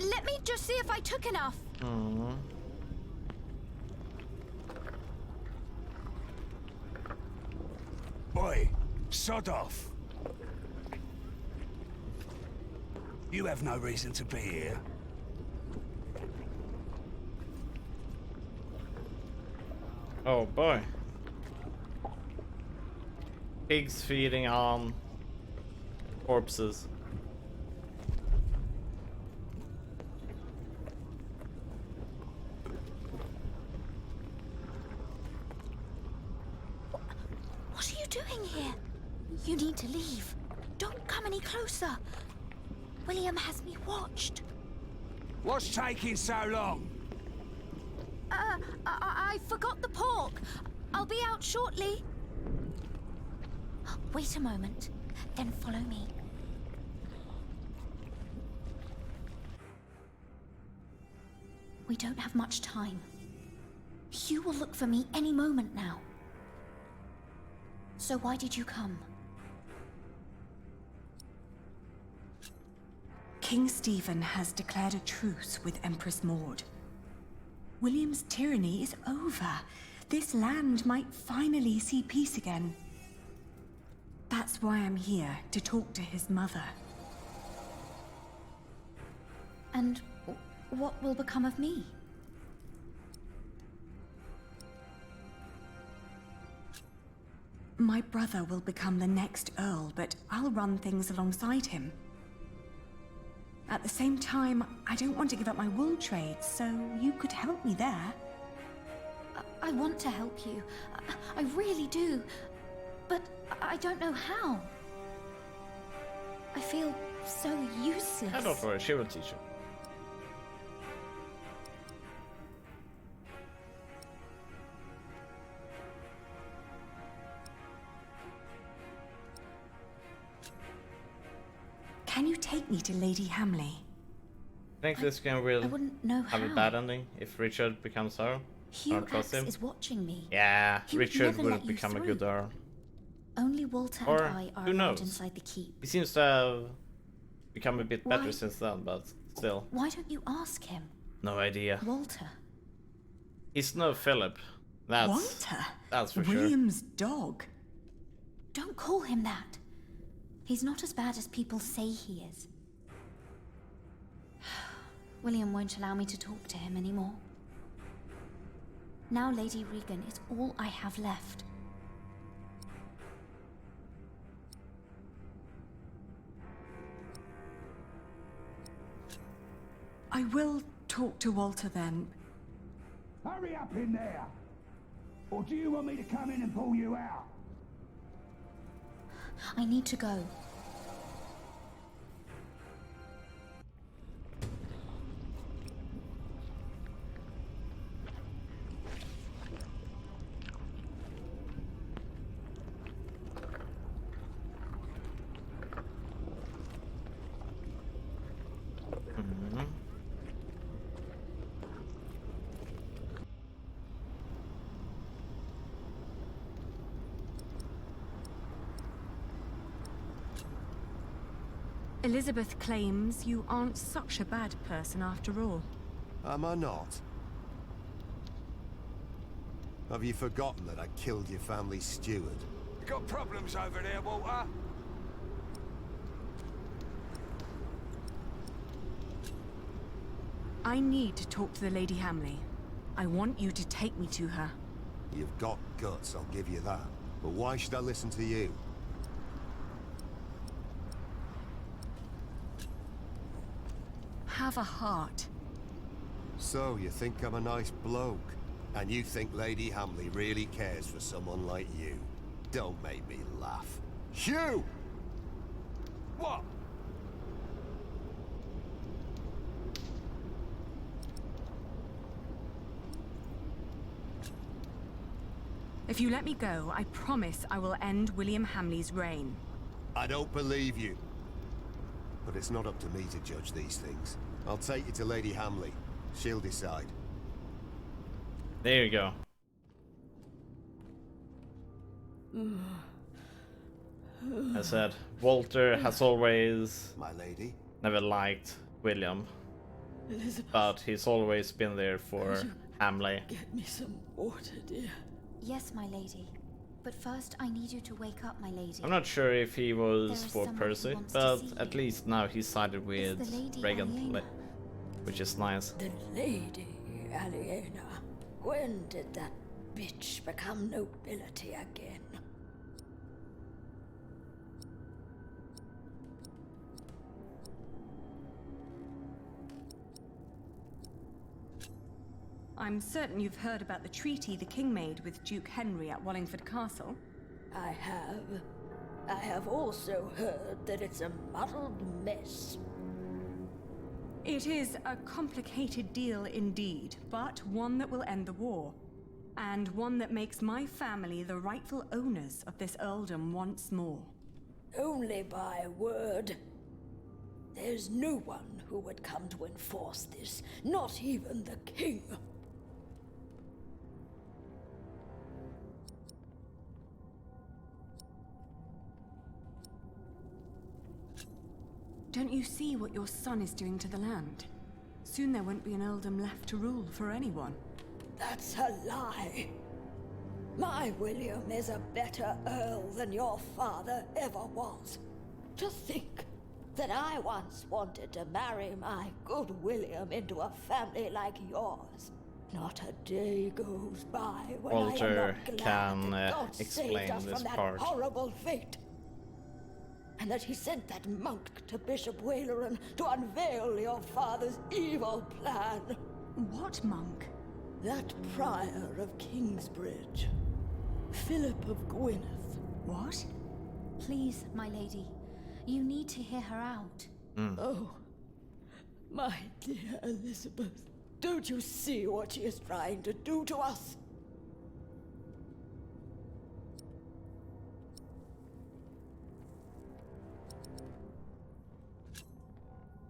Let me just see if I took enough. Boy, sod off. You have no reason to be here. Oh boy. Pigs feeding on corpses. What are you doing here? You need to leave. Don't come any closer. William has me watched. What's taking so long? I forgot the pork. I'll be out shortly. Wait a moment, then follow me. We don't have much time. Hugh will look for me any moment now. So why did you come? King Stephen has declared a truce with Empress Maud. William's tyranny is over. This land might finally see peace again. That's why I'm here, to talk to his mother. And what will become of me? My brother will become the next Earl, but I'll run things alongside him. At the same time, I don't want to give up my wool trade, so you could help me there. I want to help you. I really do. But I don't know how. I feel so useless. I don't worry, she will teach you. Can you take me to Lady Hamley? I think this game will I wouldn't know have how. a bad ending if Richard becomes Earl. Hugh Don't trust Axe him. is watching me. Yeah, He would Richard never will let you become a through. good Earl. Only Walter Or, and I are who allowed knows? inside the keep. He seems to have become a bit better Why? since then, but still, Why don't you ask him? no idea. Walter. He's no Philip. That's Walter? That's for sure. William's dog. Don't call him that. He's not as bad as people say he is. William won't allow me to talk to him anymore. Now Lady Regan is all I have left. I will talk to Walter then. Hurry up in there! Or do you want me to come in and pull you out? I need to go. Elizabeth claims you aren't such a bad person after all. Am I not? Have you forgotten that I killed your family's steward? You got problems over there, Walter? I need to talk to the Lady Hamley. I want you to take me to her. You've got guts, I'll give you that. But why should I listen to you? Have a heart. So, you think I'm a nice bloke? And you think Lady Hamley really cares for someone like you? Don't make me laugh. Hugh! What? If you let me go, I promise I will end William Hamley's reign. I don't believe you. But it's not up to me to judge these things. I'll take you to Lady Hamley. She'll decide. There you go. I said, Walter has always My lady? never liked William, Elizabeth, but he's always been there for Hamley. get me some water, dear. Yes, my lady. But first, I need you to wake up, my lady. I'm not sure if he was There is for someone who Percy, wants to but see at you. least now he's sided with It's the Lady Regan, Aliena. which is nice. The Lady Aliena. When did that bitch become nobility again? I'm certain you've heard about the treaty the king made with Duke Henry at Wallingford Castle. I have. I have also heard that it's a muddled mess. It is a complicated deal indeed, but one that will end the war. And one that makes my family the rightful owners of this earldom once more. Only by word. There's no one who would come to enforce this, not even the king. Don't you see what your son is doing to the land? Soon there won't be an earldom left to rule for anyone. That's a lie. My William is a better earl than your father ever was. To think that I once wanted to marry my good William into a family like yours. Not a day goes by when I am Walter not glad can that God explain saved us this from that part. horrible fate. And that he sent that monk to Bishop Waleran to unveil your father's evil plan. What monk? That prior of Kingsbridge. Philip of Gwynedd. What? Please, my lady. You need to hear her out. Oh, my dear Elizabeth. Don't you see what she is trying to do to us?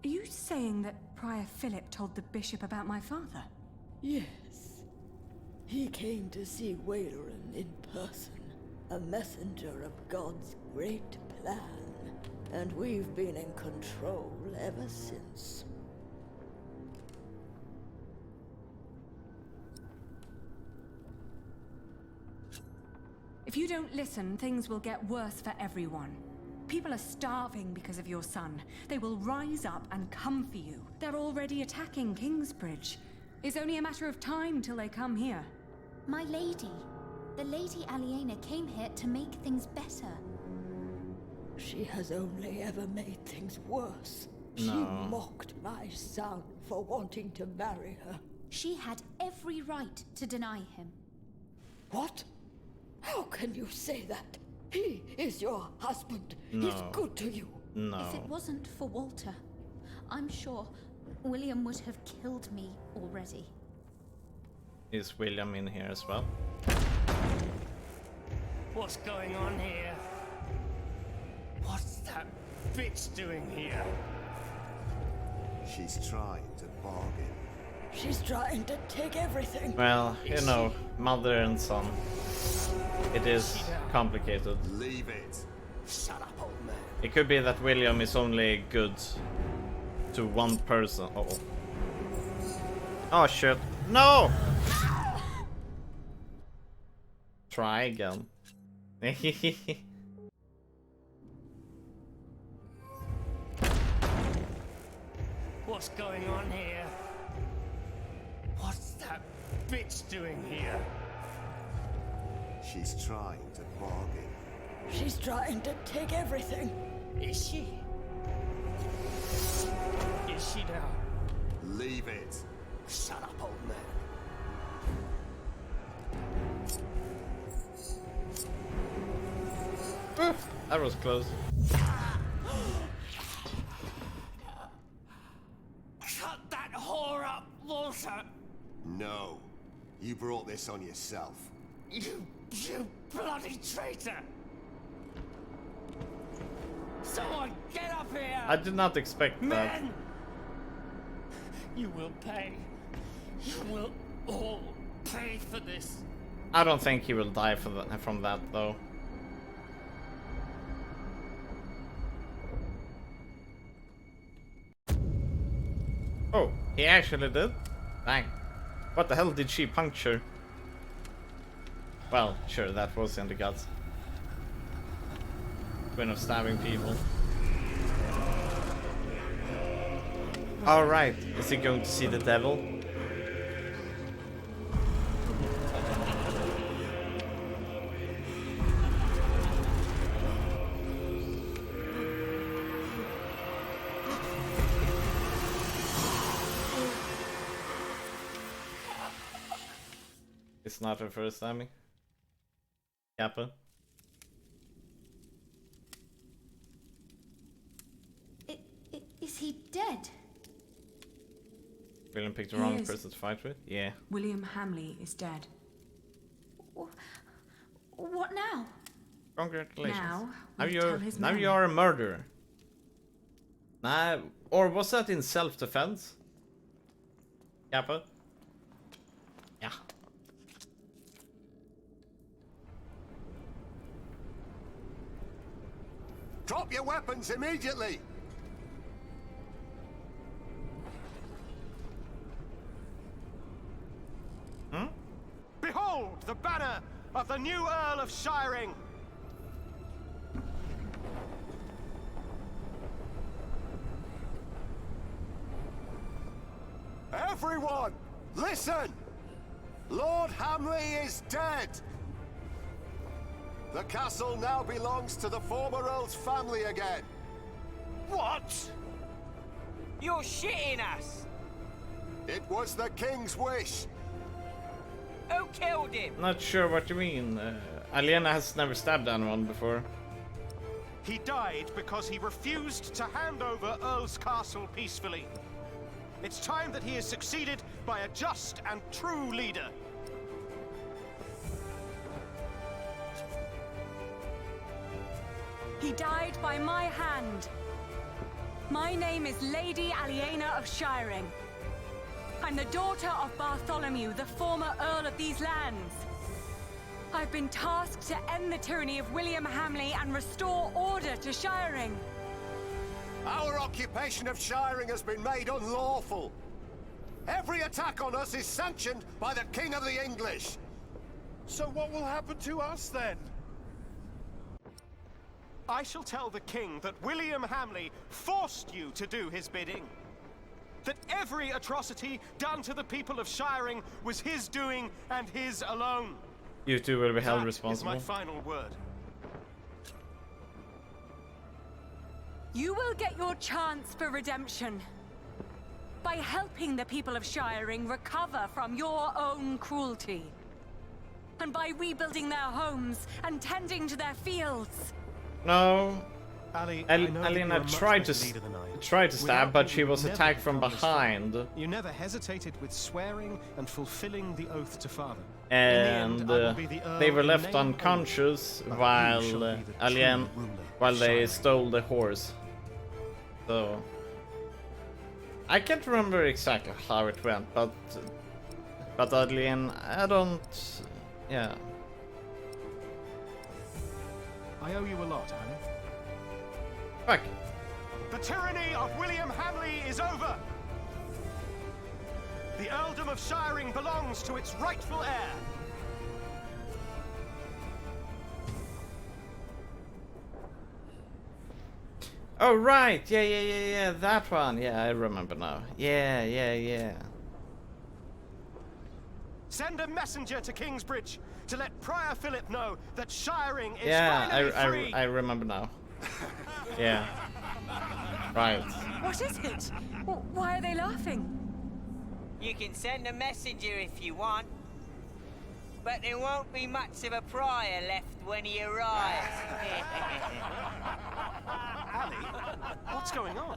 Are you saying that Prior Philip told the bishop about my father? Yes. He came to see Waleran in person. A messenger of God's great plan. And we've been in control ever since. If you don't listen, things will get worse for everyone. People are starving because of your son. They will rise up and come for you. They're already attacking Kingsbridge. It's only a matter of time till they come here. My lady. The Lady Aliena came here to make things better. She has only ever made things worse. She No. mocked my son for wanting to marry her. She had every right to deny him. What? How can you say that? He is your husband. He's No. good to you. No. If it wasn't for Walter, I'm sure William would have killed me already. Is William in here as well? What's going on here? What's that bitch doing here? She's trying to bargain. She's trying to take everything. Well, you know, mother and son. It is complicated. Leave it. Shut up, old man. It could be that William is only good to one person. Uh-oh. Oh shit. No! Try again. What's going on here? What's that bitch doing here? She's trying to bargain. She's trying to take everything. Is she? Is she now? Leave it. Shut up, old man. That was close. Shut that whore up, Walter! No. You brought this on yourself. You bloody traitor! Someone get up here! I did not expect that. Men! You will pay. You will all pay for this. I don't think he will die from that though. Oh, he actually did? Dang. What the hell did she puncture? Well, sure, that was in the guts. Queen of stabbing people. Alright, is he going to see the devil? It's not her first time. Kappa. Is he dead? William picked the He wrong is. person to fight with? Yeah. William Hamley is dead. What now? Congratulations. Now, Now we you're tell his now men. you are a murderer. Nah, or was that in self-defense? Kappa? Yeah. Drop your weapons immediately! Behold the banner of the new Earl of Shiring! Everyone, listen! Lord Hamley is dead! The castle now belongs to the former Earl's family again. What? You're shitting us! It was the King's wish. Who killed him? Not sure what you mean. Aliena has never stabbed anyone before. He died because he refused to hand over Earl's Castle peacefully. It's time that he is succeeded by a just and true leader. He died by my hand. My name is Lady Aliena of Shiring. I'm the daughter of Bartholomew, the former Earl of these lands. I've been tasked to end the tyranny of William Hamley and restore order to Shiring. Our occupation of Shiring has been made unlawful. Every attack on us is sanctioned by the King of the English. So what will happen to us then? I shall tell the king that William Hamley forced you to do his bidding. That every atrocity done to the people of Shiring was his doing and his alone. You two will be held That responsible. is my final word. You will get your chance for redemption by helping the people of Shiring recover from your own cruelty. And by rebuilding their homes and tending to their fields. No. Alina tried to stab, but she was attacked from behind. You never hesitated with swearing and fulfilling the oath to father. And they were left unconscious while they stole the horse. So I can't remember exactly how it went, but Alien, I don't. Yeah. I owe you a lot, Annie. Fuck. The tyranny of William Hamley is over. The earldom of Shiring belongs to its rightful heir. Oh right, yeah, that one. Yeah, I remember now. Yeah. Send a messenger to Kingsbridge to let Prior Philip know that Shiring is Yeah, finally free. I remember now. Yeah. Right. What is it? Why are they laughing? You can send a messenger if you want, but there won't be much of a prior left when he arrives. Ali, what's going on?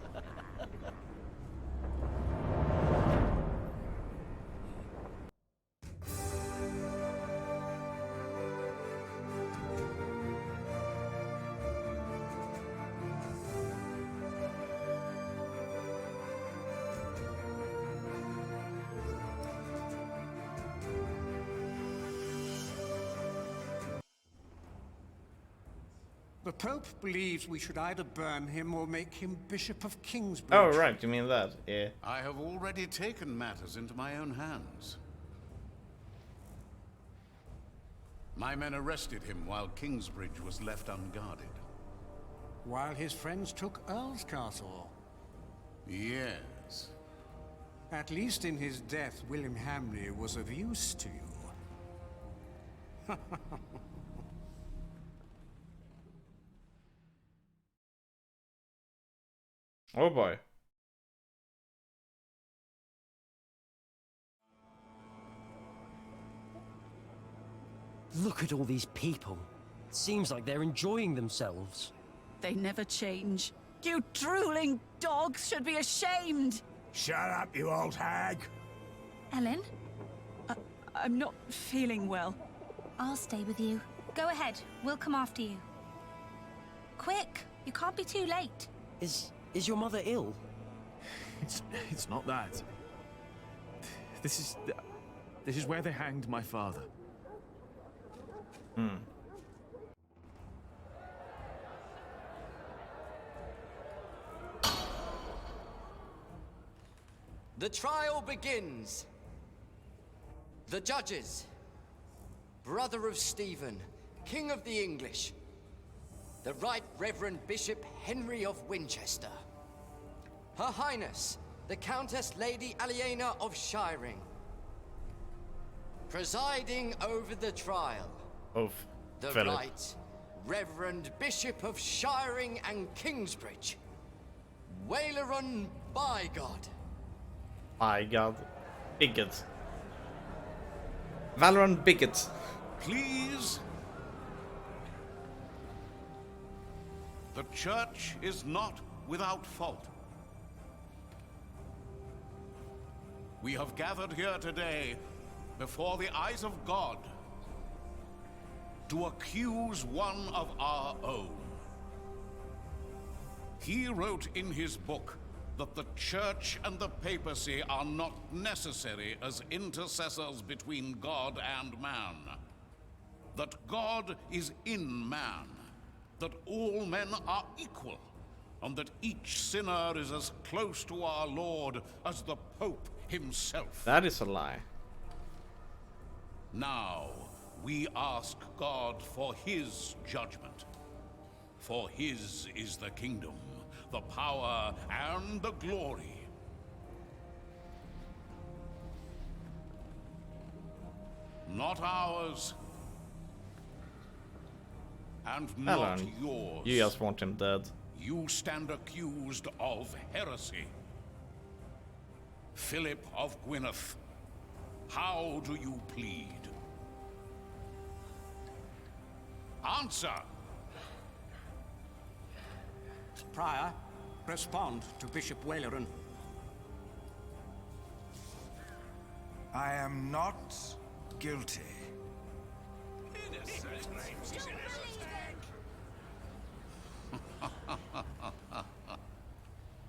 The Pope believes we should either burn him or make him Bishop of Kingsbridge. Oh right, you mean that? Yeah. I have already taken matters into my own hands. My men arrested him while Kingsbridge was left unguarded. While his friends took Earl's Castle. Yes. At least in his death, William Hamley was of use to you. Oh boy. Look at all these people. It seems like they're enjoying themselves. They never change. You drooling dogs should be ashamed! Shut up, you old hag! Ellen? I'm not feeling well. I'll stay with you. Go ahead, we'll come after you. Quick, you can't be too late. Is your mother ill? It's not that. This is where they hanged my father. The trial begins. The judges. Brother of Stephen, King of the English. The Right Reverend Bishop Henry of Winchester. Her Highness, the Countess Lady Aliena of Shiring. Presiding over the trial. The Philip. Right Reverend Bishop of Shiring and Kingsbridge. Waileron Bygod. My god. Bigot. Valorant bigot. Please. The Church is not without fault. We have gathered here today before the eyes of God to accuse one of our own. He wrote in his book that the Church and the papacy are not necessary as intercessors between God and man. That God is in man. That all men are equal. And that each sinner is as close to our Lord as the Pope himself. That is a lie. Now, we ask God for his judgment. For his is the kingdom, the power, and the glory. Not ours, and not yours. You just want him dead. You stand accused of heresy. Philip of Gwynedd, how do you plead? Answer! Prior, respond to Bishop Waleran. I am not guilty.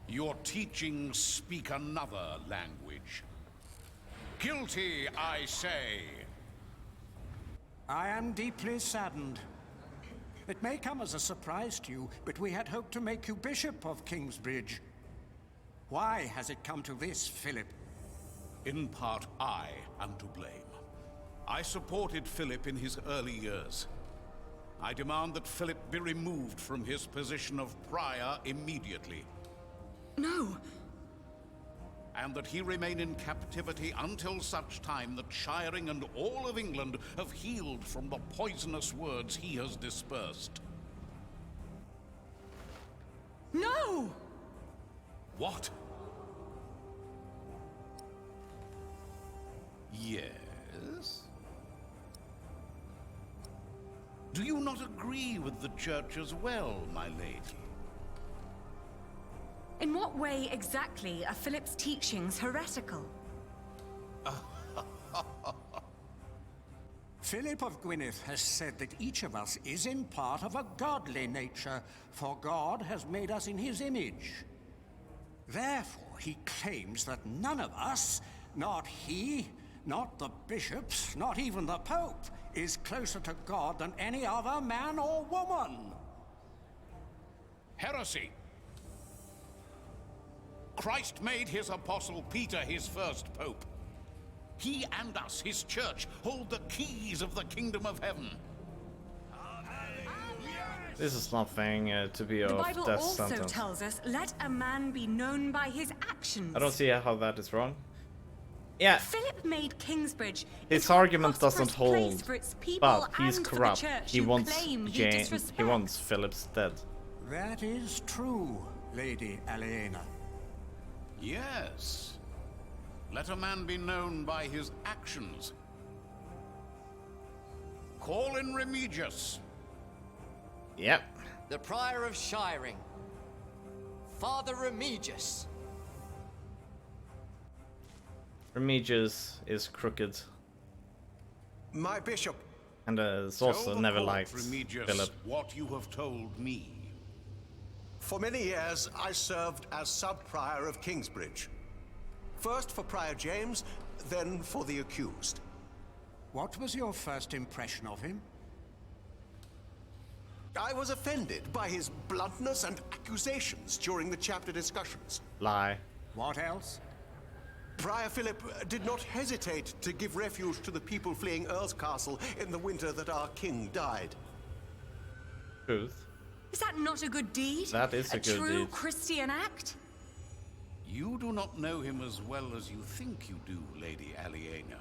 Your teachings speak another language. Guilty, I say. I am deeply saddened. It may come as a surprise to you, but we had hoped to make you Bishop of Kingsbridge. Why has it come to this, Philip? In part, I am to blame. I supported Philip in his early years. I demand that Philip be removed from his position of prior immediately. No. And that he remain in captivity until such time that Shiring and all of England have healed from the poisonous words he has dispersed. No! What? Yes? Do you not agree with the Church as well, my lady? In what way exactly are Philip's teachings heretical? Philip of Gwynedd has said that each of us is in part of a godly nature, for God has made us in his image. Therefore, he claims that none of us, not he, not the bishops, not even the Pope, is closer to God than any other man or woman. Heresy! Christ made his apostle Peter his first pope. He and us, his church, hold the keys of the kingdom of heaven. This is nothing to be The of Bible death also sentence. tells us, let a man be known by his actions. I don't see how that is wrong. Yeah, Philip made Kingsbridge his argument doesn't place hold, for its people but he's and for the corrupt. church He who wants claim you Jane. He disrespect. wants Philip's dead. That is true, Lady Aliena. Yes. Let a man be known by his actions. Call in Remigius. Yep. The Prior of Shiring, Father Remigius. Remigius is crooked. My bishop. And has also Tell the never court, liked Remigius, Philip. what you have told me. For many years, I served as sub-prior of Kingsbridge. First for Prior James, then for the accused. What was your first impression of him? I was offended by his bluntness and accusations during the chapter discussions. Lie. What else? Prior Philip did not hesitate to give refuge to the people fleeing Earl's Castle in the winter that our king died. Truth. Is that not a good deed? That is a good true deed. Christian act? You do not know him as well as you think you do, Lady Aliena.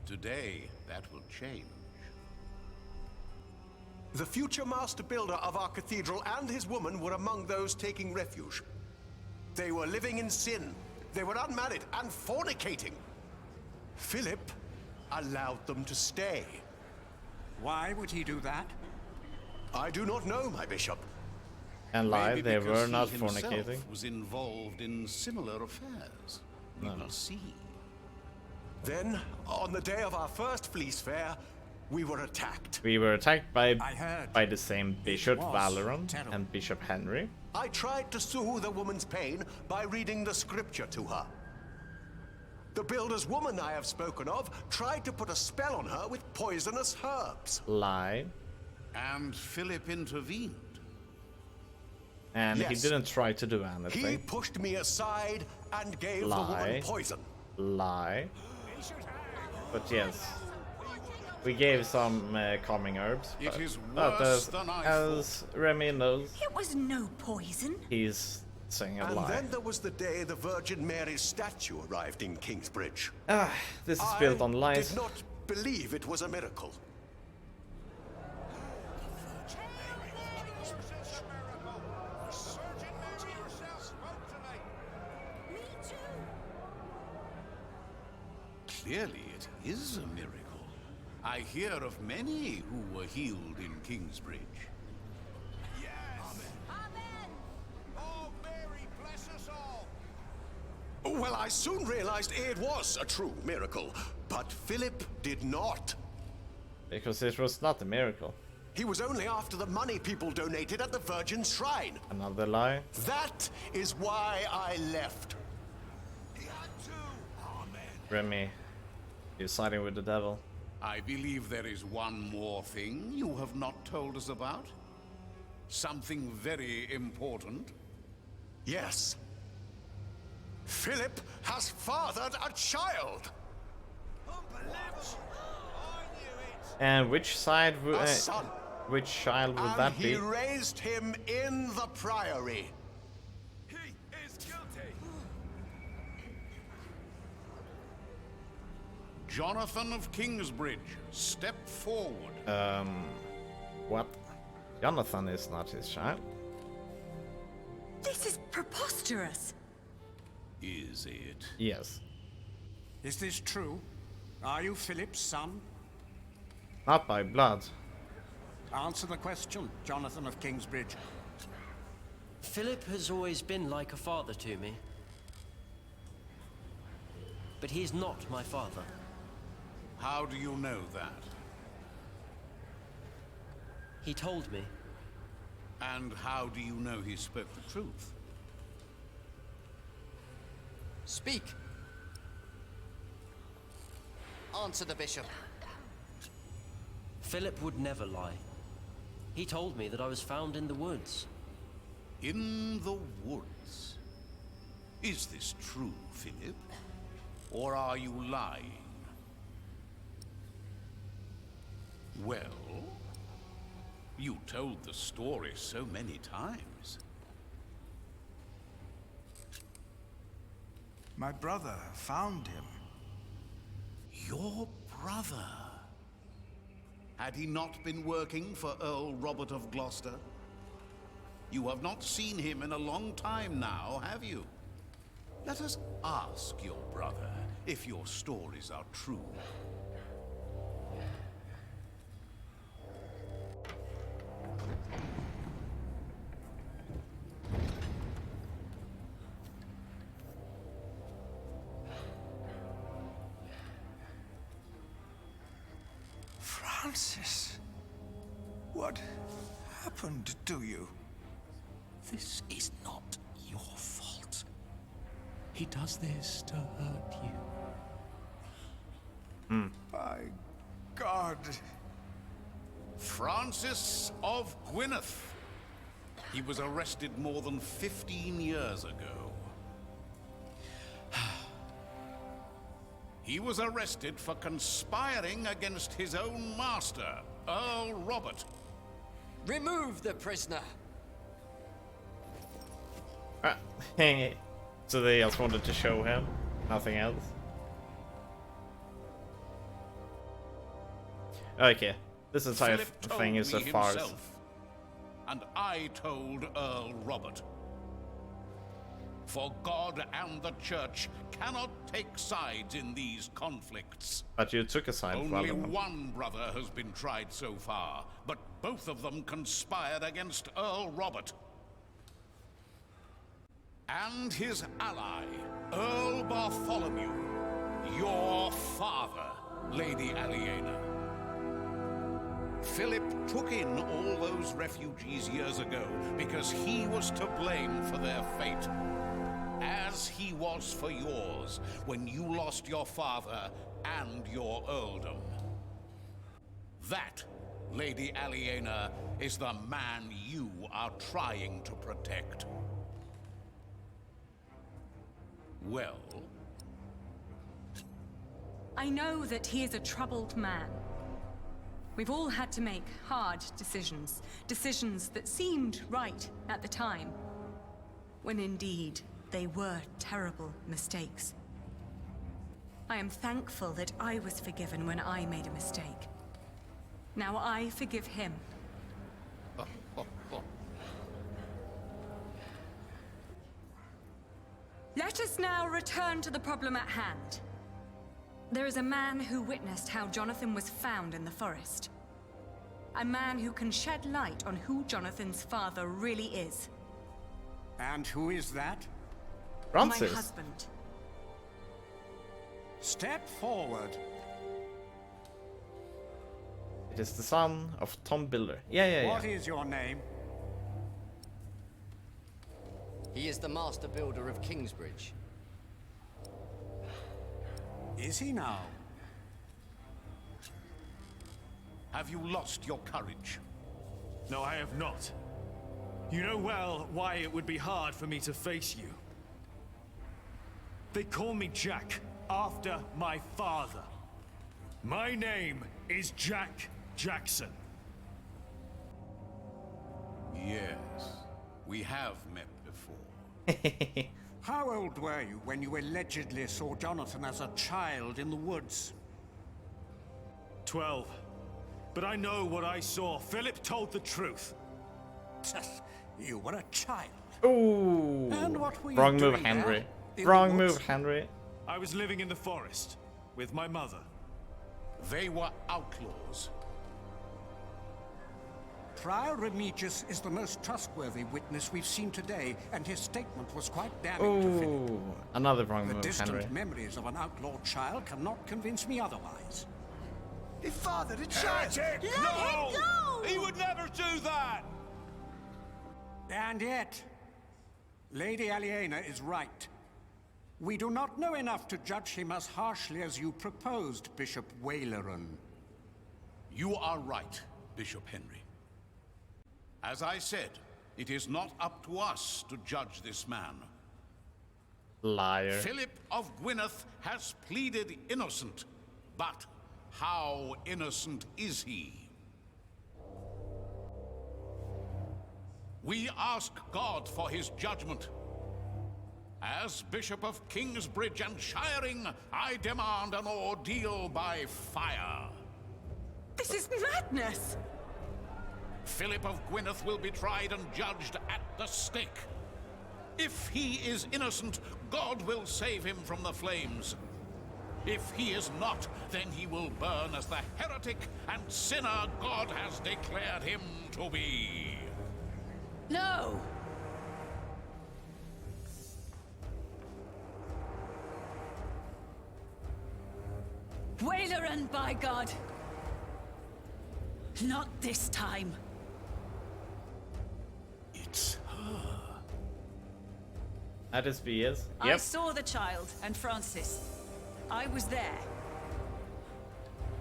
Today, that will change. The future master builder of our cathedral and his woman were among those taking refuge. They were living in sin. They were unmarried and fornicating. Philip allowed them to stay. Why would he do that? I do not know, my bishop. And lie, Maybe they because were not he himself fornicating. was involved in similar affairs. We will see. Then, on the day of our first fleece fair, we were attacked. We were attacked by heard. the same Bishop was Valeron terrible. and Bishop Henry. I tried to soothe the woman's pain by reading the scripture to her. The builder's woman I have spoken of tried to put a spell on her with poisonous herbs. Lie. And Philip intervened. And Yes. he didn't try to do anything. He pushed me aside and gave the Lie. woman poison. Lie. But yes. We gave some calming herbs. It But, is but worse than I as Remy knows, It was no poison. he's saying a And lie. then there was the day the Virgin Mary's statue arrived in Kingsbridge. This is built on I lies. did not believe it was a miracle. Clearly it is a miracle. I hear of many who were healed in Kingsbridge. Yes! Amen! Oh, Mary, bless us all! Well, I soon realized it was a true miracle, but Philip did not. Because it was not a miracle. He was only after the money people donated at the Virgin Shrine. Another lie. That is why I left. Remy, you're siding with the devil. I believe there is one more thing you have not told us about. Something very important. Yes. Philip has fathered a child. And which side would A son. which child would And that he be? raised him in the priory. He is guilty. Jonathan of Kingsbridge, step forward. What? Jonathan is not his child. This is preposterous. Is it? Yes. Is this true? Are you Philip's son? Not by blood. Answer the question, Jonathan of Kingsbridge. Philip has always been like a father to me. But he is not my father. How do you know that? He told me. And how do you know he spoke the truth? Speak. Answer the bishop. Philip would never lie. He told me that I was found in the woods. In the woods? Is this true, Philip? Or are you lying? Well, you told the story so many times. My brother found him. Your brother? Had he not been working for Earl Robert of Gloucester? You have not seen him in a long time now, have you? Let us ask your brother if your stories are true. Francis, what happened to you? This is not your fault. He does this to hurt you. By God. Francis of Gwynedd. He was arrested more than 15 years ago. He was arrested for conspiring against his own master, Earl Robert. Remove the prisoner. So they just wanted to show him, nothing else. Okay, this entire thing is a farce. Himself, and I told Earl Robert. For God and the Church cannot take sides in these conflicts. But you took a side. Only one brother has been tried so far, but both of them conspired against Earl Robert. And his ally, Earl Bartholomew, your father, Lady Aliena. Philip took in all those refugees years ago because he was to blame for their fate. As he was for yours when you lost your father and your earldom. That, Lady Aliena, is the man you are trying to protect. Well? I know that he is a troubled man. We've all had to make hard decisions. Decisions that seemed right at the time. When indeed, they were terrible mistakes. I am thankful that I was forgiven when I made a mistake. Now I forgive him. Let us now return to the problem at hand. There is a man who witnessed how Jonathan was found in the forest. A man who can shed light on who Jonathan's father really is. And who is that? Francis. My husband. Step forward. It is the son of Tom Builder. Yeah. What is your name? He is the master builder of Kingsbridge. Is he now? Have you lost your courage? No, I have not. You know well why it would be hard for me to face you. They call me Jack, after my father. My name is Jack Jackson. Yes, we have met before. How old were you when you allegedly saw Jonathan as a child in the woods? 12. But I know what I saw. Philip told the truth. You were a child. Ooh. And what were you Wrong move, doing Henry. there? In the Wrong woods? move, Henry. I was living in the forest with my mother. They were outlaws. Prior Remigius is the most trustworthy witness we've seen today, and his statement was quite damning to Philip. Ooh. Another wrong The move, distant Henry. memories of an outlawed child cannot convince me otherwise. He fathered a child! Let him go! He would never do that! And yet, Lady Aliena is right. We do not know enough to judge him as harshly as you proposed, Bishop Waleran. You are right, Bishop Henry. As I said, it is not up to us to judge this man. Liar. Philip of Gwynedd has pleaded innocent, but how innocent is he? We ask God for his judgment. As Bishop of Kingsbridge and Shiring, I demand an ordeal by fire. This is madness! Philip of Gwynedd will be tried and judged at the stake. If he is innocent, God will save him from the flames. If he is not, then he will burn as the heretic and sinner God has declared him to be. No! Waleran, by God! Not this time. It's her. That is BS. I Yep. saw the child and Francis. I was there.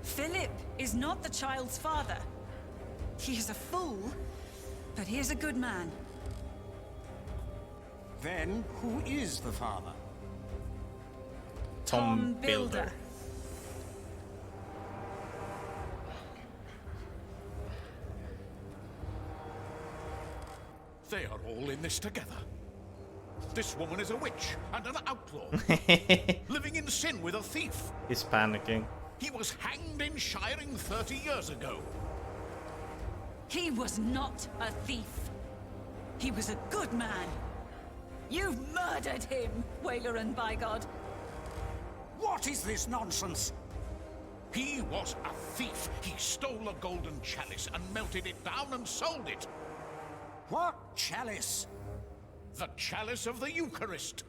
Philip is not the child's father. He is a fool, but he is a good man. Then, who is the father? Tom Builder. They are all in this together. This woman is a witch and an outlaw, living in sin with a thief. He's panicking. He was hanged in Shiring 30 years ago. He was not a thief. He was a good man. You've murdered him, Waleran, by God. What is this nonsense? He was a thief. He stole a golden chalice and melted it down and sold it. What chalice? The chalice of the Eucharist.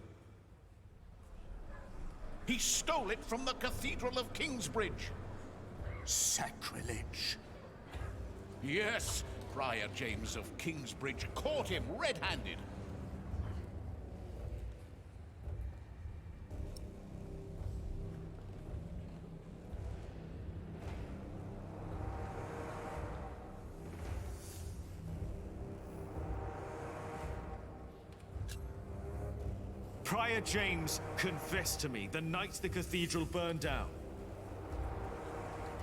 He stole it from the Cathedral of Kingsbridge. Sacrilege. Yes, Friar James of Kingsbridge caught him red-handed. Prior James confessed to me the night the cathedral burned down.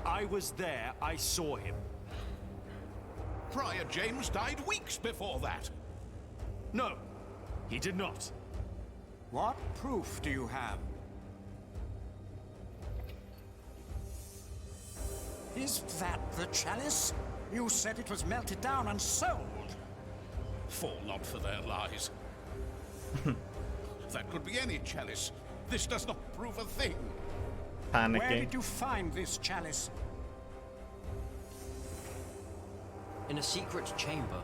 I was there, I saw him. Friar James died weeks before that. No, he did not. What proof do you have? Is that the chalice? You said it was melted down and sold. Fall not for their lies. That could be any chalice. This does not prove a thing. panicking. Where did you find this chalice? In a secret chamber.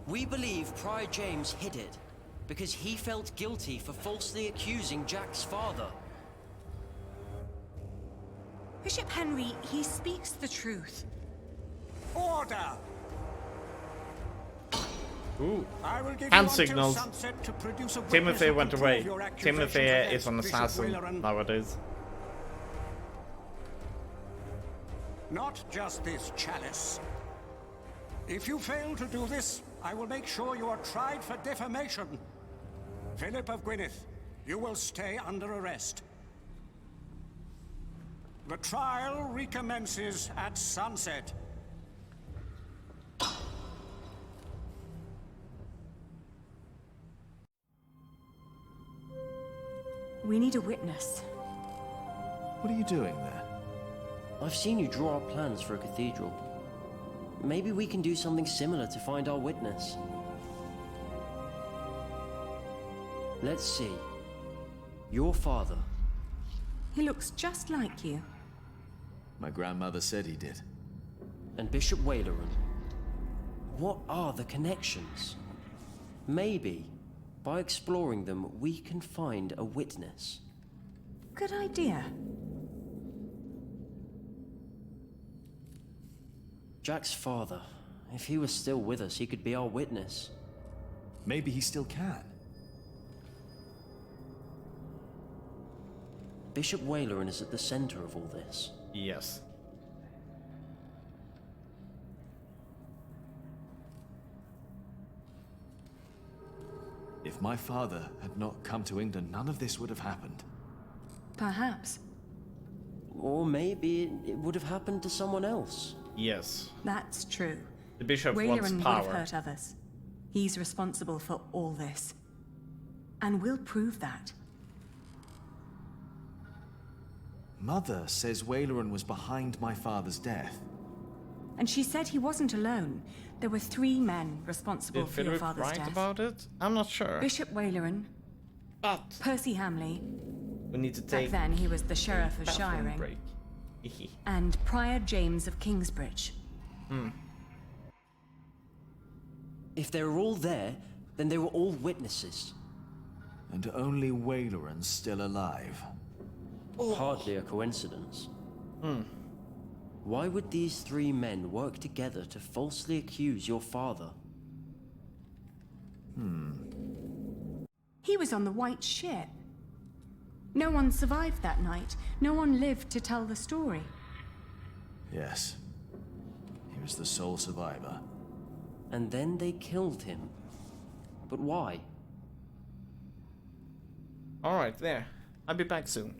We believe Prior James hid it because he felt guilty for falsely accusing Jack's father. Bishop Henry, he speaks the truth. Order! Ooh. I will give Hand you signals. until sunset to produce a witness Timothy who went can away. prove your Timothy accusations is an against Bishop assassin Waleran. nowadays. Not just this chalice. If you fail to do this, I will make sure you are tried for defamation. Philip of Gwynedd, you will stay under arrest. The trial recommences at sunset. We need a witness. What are you doing there? I've seen you draw up plans for a cathedral. Maybe we can do something similar to find our witness. Let's see. Your father. He looks just like you. My grandmother said he did. And Bishop Waleran. What are the connections? Maybe, by exploring them, we can find a witness. Good idea. Jack's father. If he was still with us, he could be our witness. Maybe he still can. Bishop Waleran is at the center of all this. Yes. If my father had not come to England, none of this would have happened. Perhaps. Or maybe it would have happened to someone else. Yes. That's true. The bishop wants Waleran would power. have hurt others. He's responsible for all this. And we'll prove that. Mother says Waleran was behind my father's death. And she said he wasn't alone. There were 3 men responsible Did for your Philip father's write death. about it? I'm not sure. Bishop Waleran. But Percy Hamley. we need to Back take then he was the Sheriff of bathroom Shiring. break. And Prior James of Kingsbridge. If they were all there, then they were all witnesses. And only Waleran's still alive. Hardly a coincidence. Why would these 3 men work together to falsely accuse your father? He was on the White Ship. No one survived that night. No one lived to tell the story. Yes. He was the sole survivor. And then they killed him. But why? Alright, there. I'll be back soon.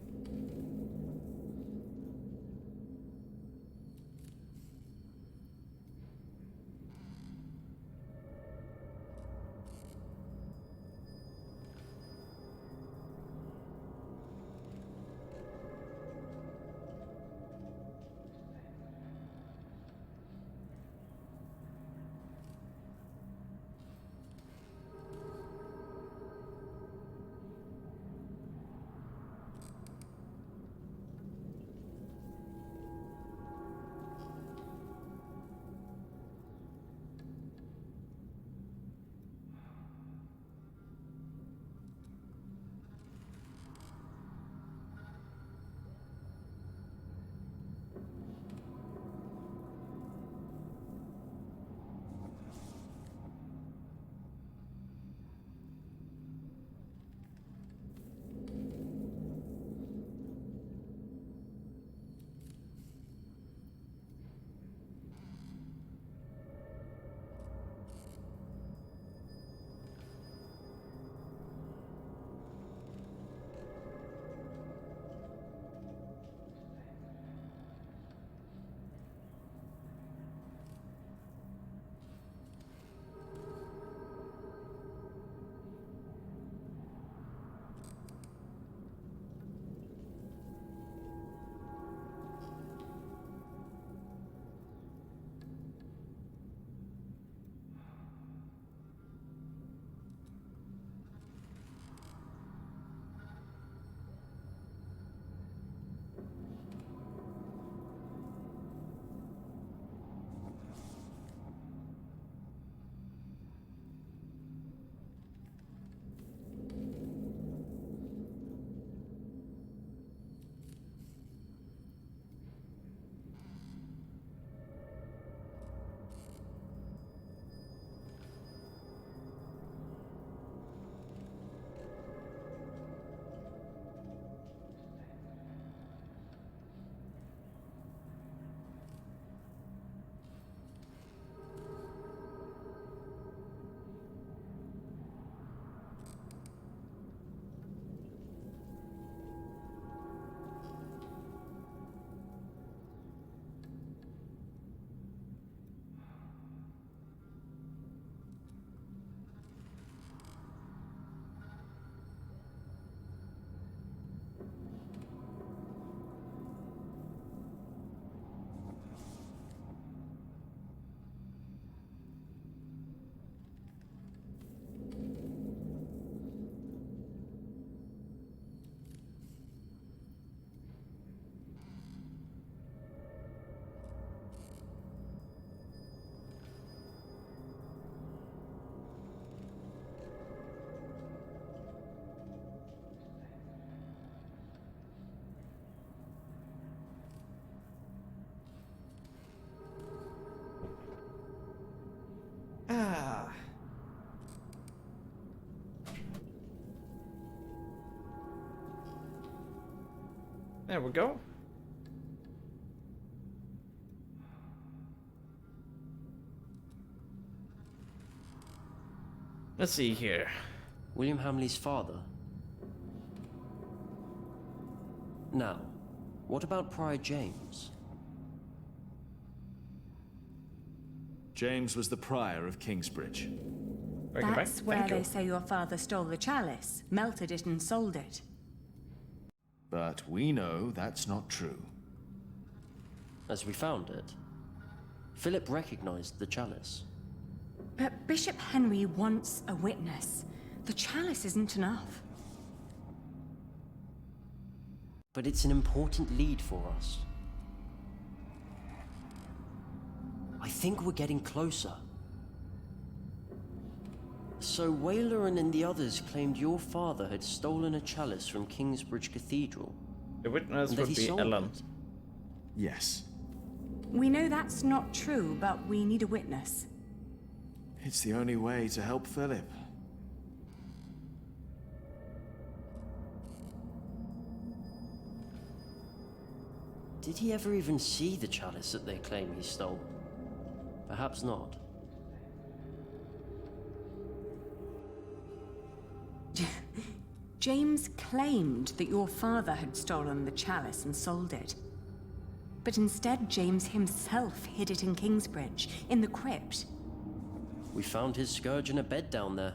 There we go. Let's see here. William Hamley's father? Now, what about Prior James? James was the prior of Kingsbridge. That's where they say your father stole the chalice, melted it and sold it. But we know that's not true. As we found it, Philip recognized the chalice. But Bishop Henry wants a witness. The chalice isn't enough. But it's an important lead for us. I think we're getting closer. So Waleran and the others claimed your father had stolen a chalice from Kingsbridge Cathedral. The witness and that would he be sold Ellen. it. Yes. We know that's not true, but we need a witness. It's the only way to help Philip. Did he ever even see the chalice that they claim he stole? Perhaps not. James claimed that your father had stolen the chalice and sold it. But instead, James himself hid it in Kingsbridge, in the crypt. We found his scourge in a bed down there.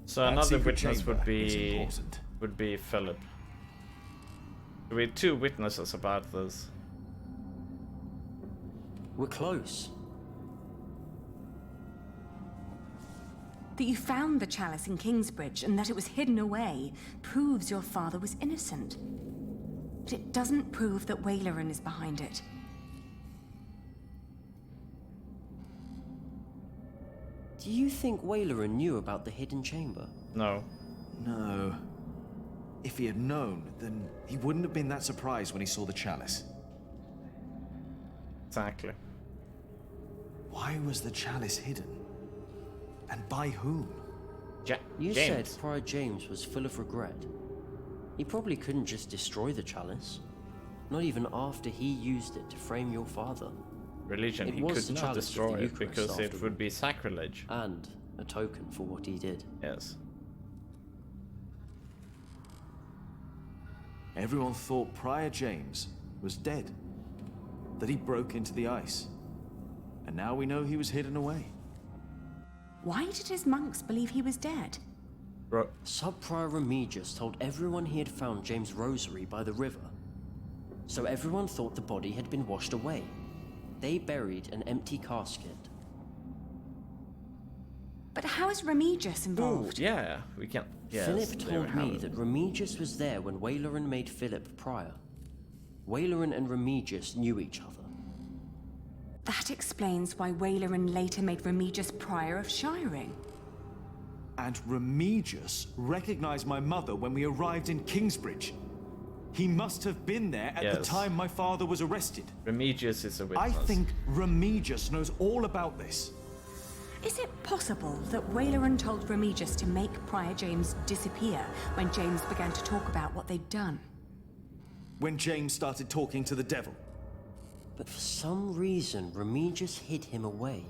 So another witness would be Philip. There will be two witnesses about this. We're close. That you found the chalice in Kingsbridge and that it was hidden away proves your father was innocent. But it doesn't prove that Waleran is behind it. Do you think Waleran knew about the hidden chamber? No. No. If he had known, then he wouldn't have been that surprised when he saw the chalice. Exactly. Why was the chalice hidden? And by whom? You James. said Prior James was full of regret. He probably couldn't just destroy the chalice. Not even after he used it to frame your father. Religion, It he was could the not chalice of destroy the it Eucharist because it after would be sacrilege. And a token for what he did. Yes. Everyone thought Prior James was dead. That he broke into the ice. And now we know he was hidden away. Why did his monks believe he was dead? Sub-Prior Remigius told everyone he had found James' rosary by the river. So everyone thought the body had been washed away. They buried an empty casket. But how is Remigius involved? Yeah, we can. Yes, Philip there we told have me it. that Remigius was there when Waleran made Philip prior. Waleran and Remigius knew each other. That explains why Waleran later made Remigius prior of Shiring. And Remigius recognized my mother when we arrived in Kingsbridge. He must have been there at the Yes. time my father was arrested. Remigius is a witness. I think Remigius knows all about this. Is it possible that Waleran told Remigius to make Prior James disappear when James began to talk about what they'd done? When James started talking to the devil. But for some reason, Remigius hid him away.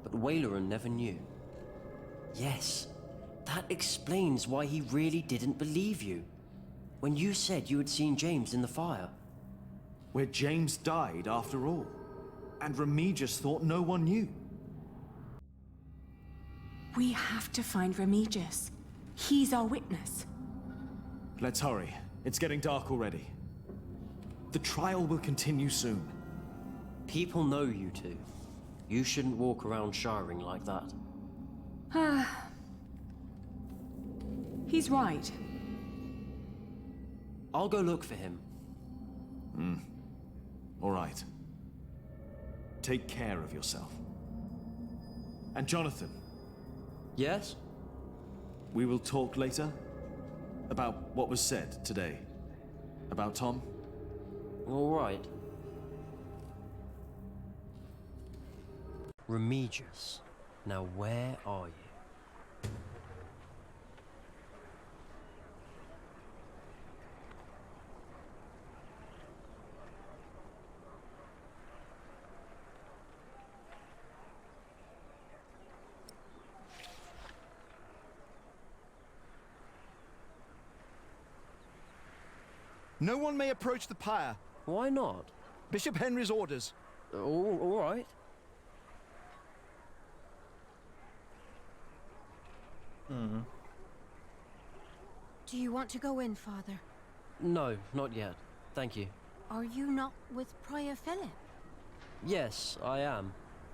But Waleran never knew. Yes, that explains why he really didn't believe you. When you said you had seen James in the fire. Where James died after all. And Remigius thought no one knew. We have to find Remigius. He's our witness. Let's hurry. It's getting dark already. The trial will continue soon. People know you two. You shouldn't walk around Shiring like that. He's right. I'll go look for him. All right. Take care of yourself. And Jonathan. Yes? We will talk later about what was said today. About Tom. All right. Remigius, now where are you? No one may approach the pyre. Why not? Bishop Henry's orders. All right. Do you want to go in, Father? No, not yet. Thank you. Are you not with Prior Philip? Yes, I am.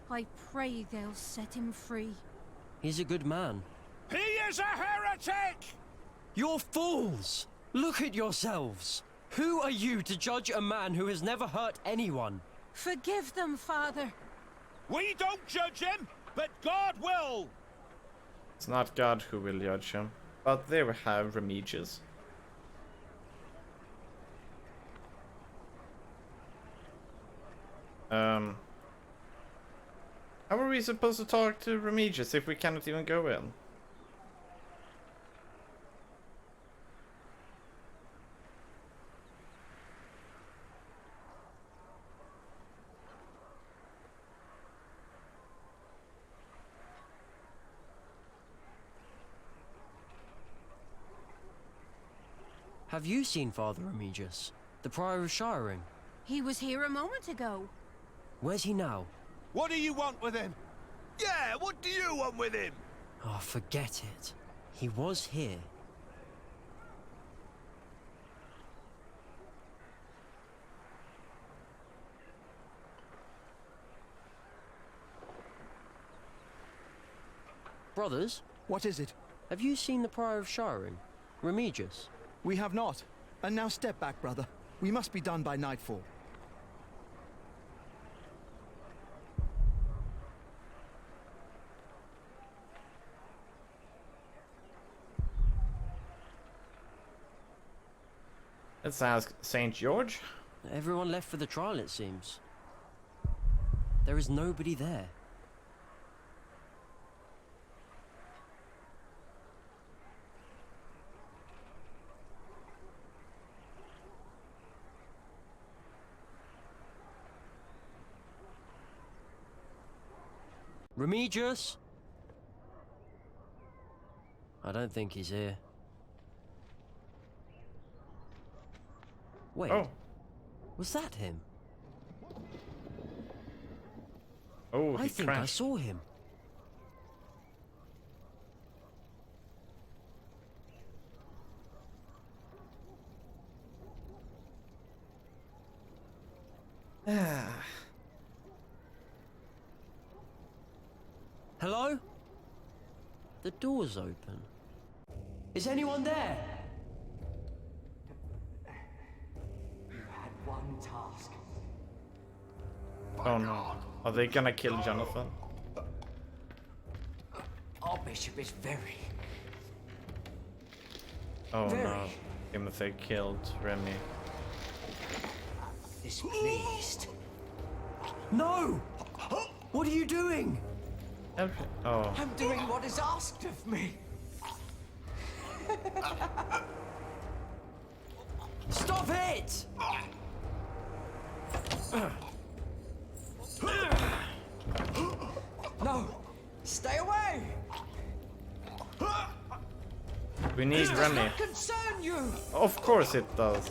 I pray they'll set him free. He's a good man. He is a heretic! You're fools! Look at yourselves! Who are you to judge a man who has never hurt anyone? Forgive them, Father. We don't judge him, but God will! It's not God who will judge him, but they will have Remigius. How are we supposed to talk to Remigius if we cannot even go in? Have you seen Father Remigius, the Prior of Shiring? He was here a moment ago. Where's he now? What do you want with him? Yeah, what do you want with him? Oh, forget it. He was here. Brothers? What is it? Have you seen the Prior of Shiring, Remigius? We have not. And now step back, brother. We must be done by nightfall. Let's ask St. George. Everyone left for the trial, it seems. There is nobody there. Remigius? I don't think he's here. Wait. Oh. Was that him? Oh, I think I saw him. Hello? The door's open. Is anyone there? You had one task. Oh no. Are they gonna kill Jonathan? Our bishop is very... Oh no. Timothy killed Remy. displeased. No! What are you doing? Oh. I'm doing what is asked of me. Stop it! No! Stay away! We need This does Remy. not concern you! Of course it does.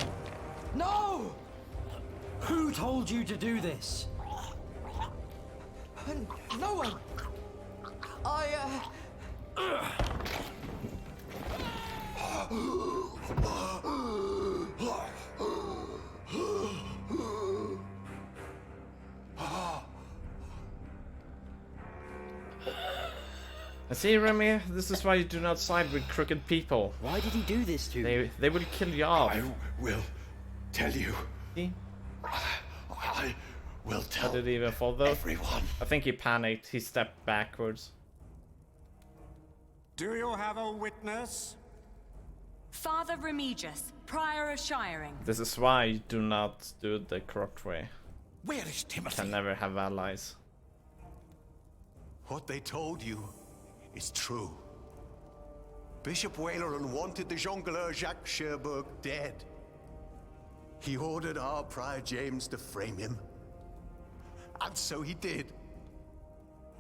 No! Who told you to do this? No one! See, Remy, this is why you do not side with crooked people. Why did he do this to you? They will kill you off. I will tell you. See? I will tell Did he even fall though? everyone. I think he panicked. He stepped backwards. Do you have a witness? Father Remigius, Prior of Shiring. This is why you do not do the corrupt way. Where is Timothy? Can never have allies. What they told you is true. Bishop Waleran wanted the jongleur Jacques Cherbourg dead. He ordered our Prior James to frame him. And so he did.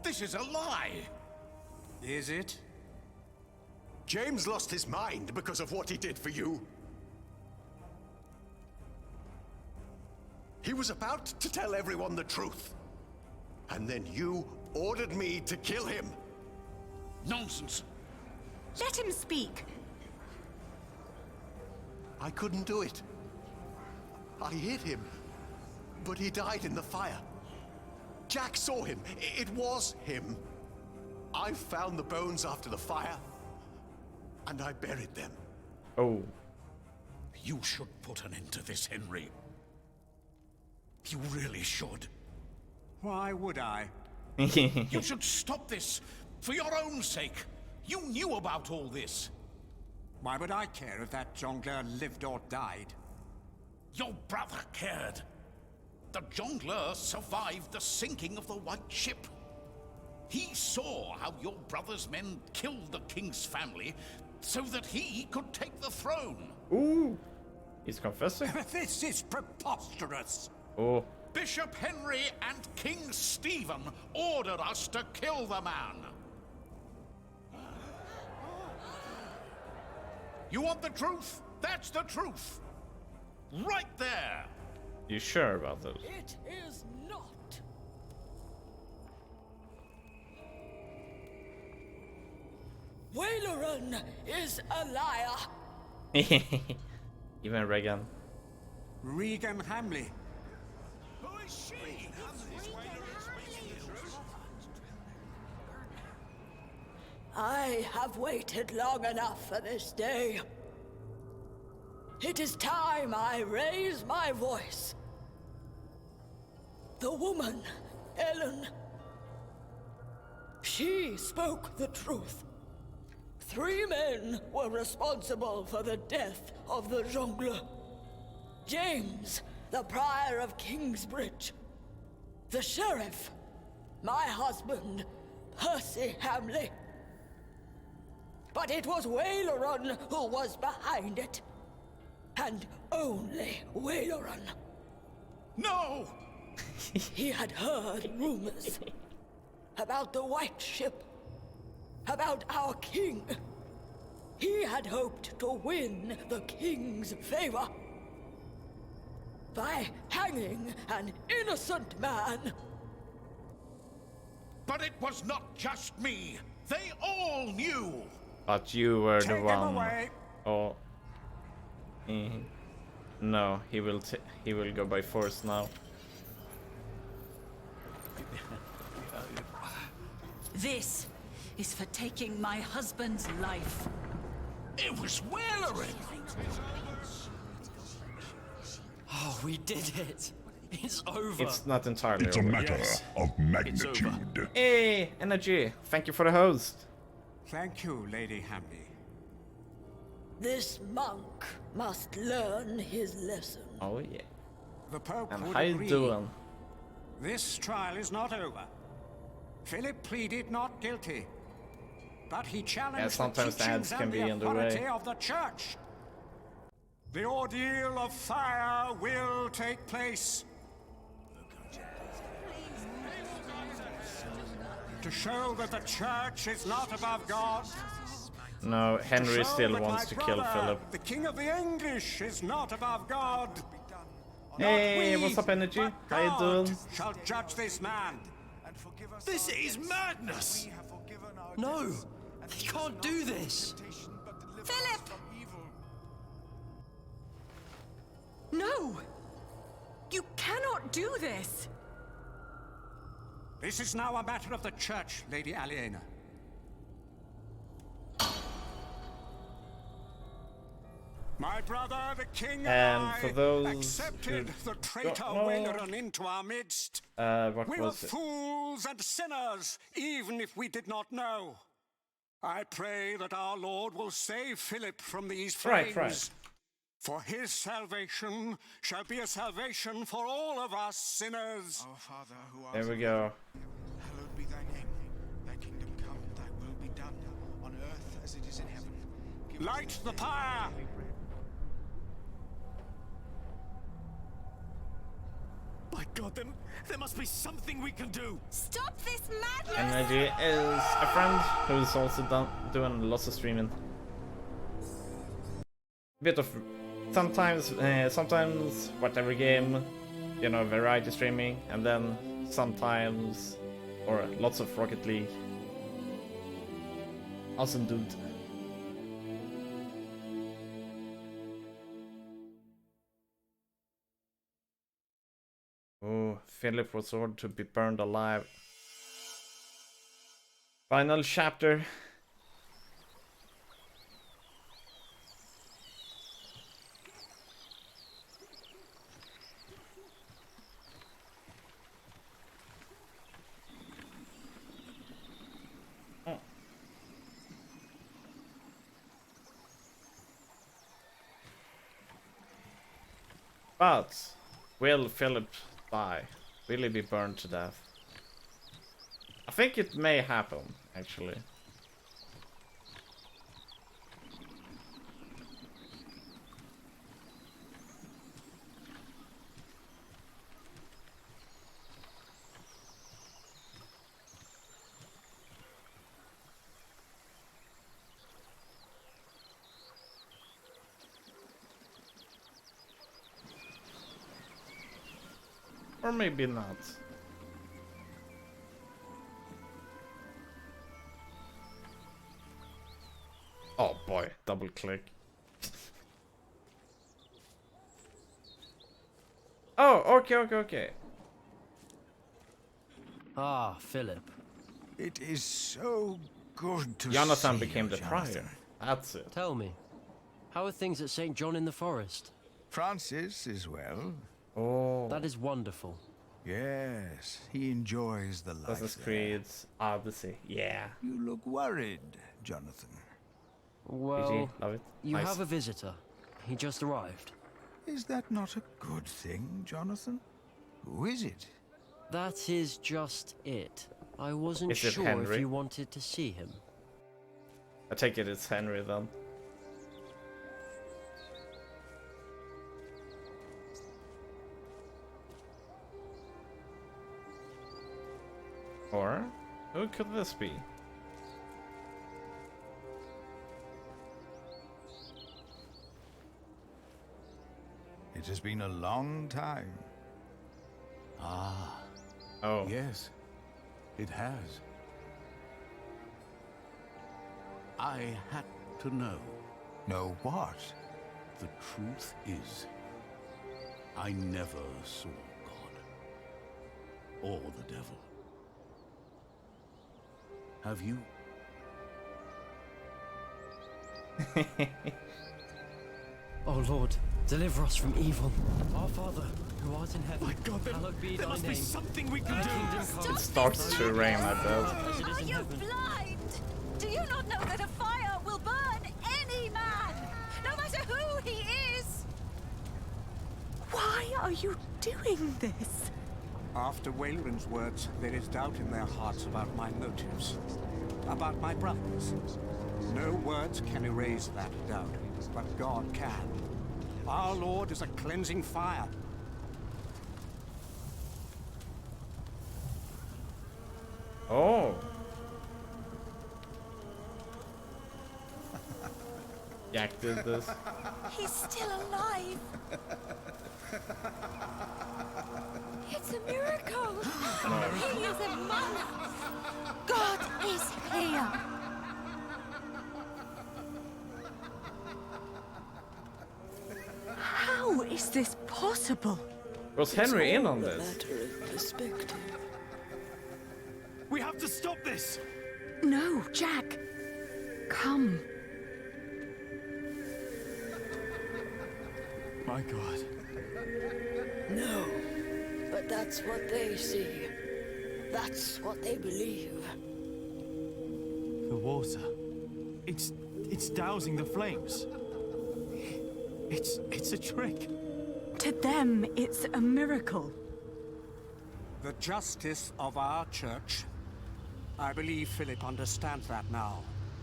This is a lie! Is it? James lost his mind because of what he did for you. He was about to tell everyone the truth. And then you ordered me to kill him. Nonsense. Let him speak. I couldn't do it. I hit him, but he died in the fire. Jack saw him. It was him. I found the bones after the fire, and I buried them. Oh. You should put an end to this, Henry. You really should. Why would I? You should stop this, for your own sake. You knew about all this. Why would I care if that jongleur lived or died? Your brother cared. The jongleur survived the sinking of the White Ship. He saw how your brother's men killed the king's family so that he could take the throne. Ooh. He's confessing? This is preposterous. Oh. Bishop Henry and King Stephen ordered us to kill the man. You want the truth? That's the truth. Right there. You sure about this? It is not. Waileran is a liar. Even Regan. Regan Hamley. Who is she? I have waited long enough for this day. It is time I raise my voice. The woman, Ellen, she spoke the truth. 3 men were responsible for the death of the jongleur. James, the prior of Kingsbridge. The sheriff, my husband, Percy Hamley. But it was Waileran who was behind it. And only Waileran. No! He had heard rumors about the White Ship, about our king. He had hoped to win the king's favor by hanging an innocent man. But it was not just me. They all knew. But you were the Take him one. away. Oh. No, he will go by force now. This is for taking my husband's life. It was Waileran. Oh, we did it. It's over. It's not entirely It's a over. matter of magnitude. Hey, Energy! Thank you for the host. Thank you, Lady Hamley. This monk must learn his lesson. Oh yeah. The Pope And would how you agree. doing? This trial is not over. Philip pleaded not guilty, but he challenged sometimes the the ads teachings can and be the in the authority way. of the church. The ordeal of fire will take place. To show that the church is not above God. No, Henry to show still that wants my to kill brother, Philip. the King of the English, is not above God. Hey, Not we, what's up, Energy? but How you God doing? shall judge this man. This is madness! No, they can't do this. Philip! No! You cannot do this! This is now a matter of the church, Lady Aliena. My brother, the king, And for those accepted who the traitor don't know, Waileran into our midst. What We were was it? fools and sinners, even if we did not know. I pray that our Lord will save Philip from these flames. Right. For his salvation shall be a salvation for all of us sinners. Our Father, who art There we in go. heaven, hallowed be thy name. Thy kingdom come, thy will be done, on earth as it is in heaven. Give us Light this the day pyre! our daily bread. My God, there must be something we can do. Stop this madness! Energy is a friend who's also doing lots of streaming. Bit of sometimes whatever game you know, variety streaming, and then sometimes, or lots of Rocket League. Awesome dude. Oh, Philip was ordered to be burned alive. Final chapter. But will Philip die? Will he be burned to death? I think it may happen, actually. Or maybe not. Oh boy, double click. Oh, okay. Ah, Philip. It is so good to Jonathan see became you, the prior. Jonathan. That's it. Tell me, how are things at St. John in the Forest? Francis is well. Oh. That is wonderful. Yes, he enjoys the life Assassin's Creed Odyssey. Yeah. You look worried, Jonathan. Well, love it. You Nice. have a visitor. He just arrived. Is that not a good thing, Jonathan? Who is it? That is just it. I wasn't Is it sure Henry? if you wanted to see him. I take it it's Henry then. Or who could this be? It has been a long time. Ah. Oh. Yes, it has. I had to know. Know what? The truth is, I never saw God. Or the devil. Have you? Oh Lord, deliver us from evil. Our Father, who art in heaven, My God, hallowed be there thy must be name. something we can Thy do. kingdom come. It starts to rain, I bet. Are you blind? Do you not know that a fire will burn any man, no matter who he is? Why are you doing this? After Wayland's words, there is doubt in their hearts about my motives. About my brothers. No words can erase that doubt, but God can. Our Lord is a cleansing fire. Oh. Jack did this. He's still alive. It's a miracle. He is among us. God is here. How is this possible? Was Henry in on this? Perspective. We have to stop this. No, Jack. Come. My God. No, but that's what they see. That's what they believe. The water. It's dousing the flames. It's a trick. To them, it's a miracle. The justice of our church. I believe Philip understands that now.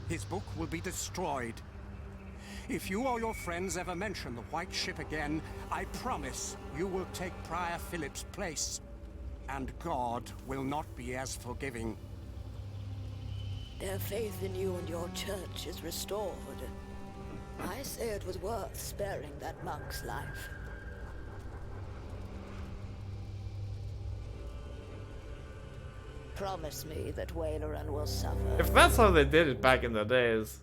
His book will be destroyed. If you or your friends ever mention the White Ship again, I promise you will take Prior Philip's place. And God will not be as forgiving. Their faith in you and your church is restored. I say it was worth sparing that monk's life. Promise me that Waileran will suffer. If that's how they did it back in the days,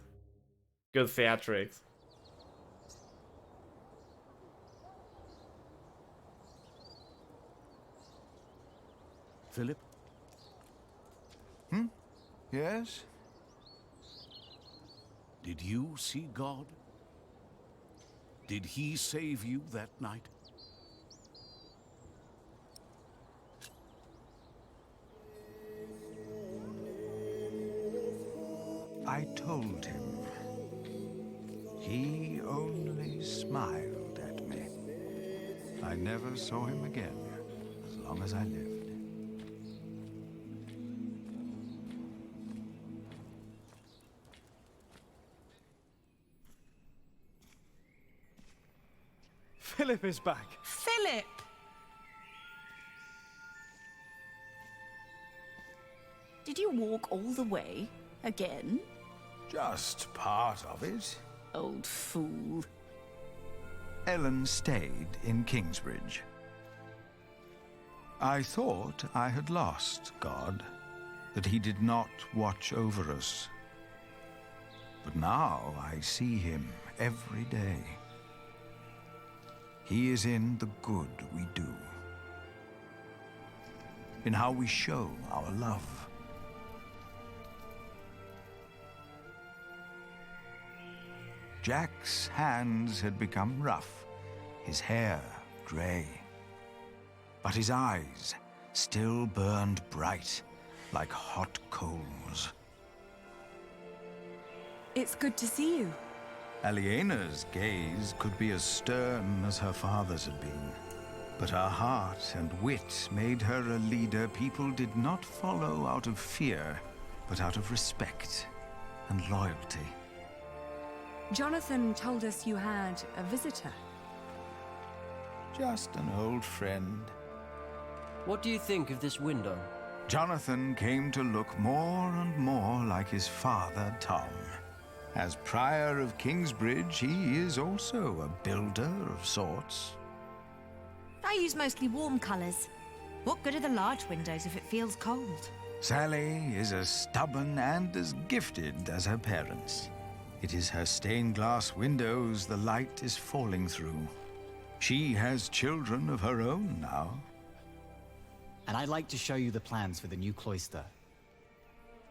good theatrics. Philip? Yes? Did you see God? Did he save you that night? I told him. He only smiled at me. I never saw him again, as long as I lived. Philip is back. Philip! Did you walk all the way? Again? Just part of it. Old fool. Ellen stayed in Kingsbridge. I thought I had lost God, that he did not watch over us. But now I see him every day. He is in the good we do, in how we show our love. Jack's hands had become rough, his hair gray, but his eyes still burned bright like hot coals. It's good to see you. Aliena's gaze could be as stern as her father's had been, but her heart and wit made her a leader people did not follow out of fear, but out of respect and loyalty. Jonathan told us you had a visitor. Just an old friend. What do you think of this window? Jonathan came to look more and more like his father, Tom. As Prior of Kingsbridge, he is also a builder of sorts. I use mostly warm colours. What good are the large windows if it feels cold? Sally is as stubborn and as gifted as her parents. It is her stained glass windows the light is falling through. She has children of her own now. And I'd like to show you the plans for the new cloister.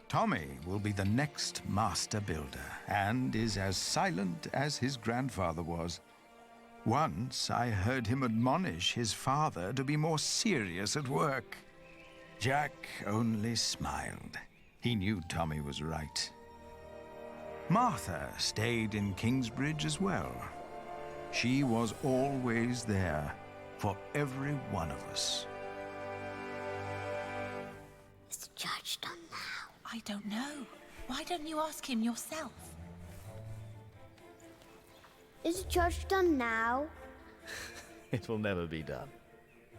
Tommy will be the next master builder, and is as silent as his grandfather was. Once I heard him admonish his father to be more serious at work. Jack only smiled. He knew Tommy was right. Martha stayed in Kingsbridge as well. She was always there for every one of us. Is the judge done now? I don't know. Why don't you ask him yourself? Is the judge done now? It will never be done.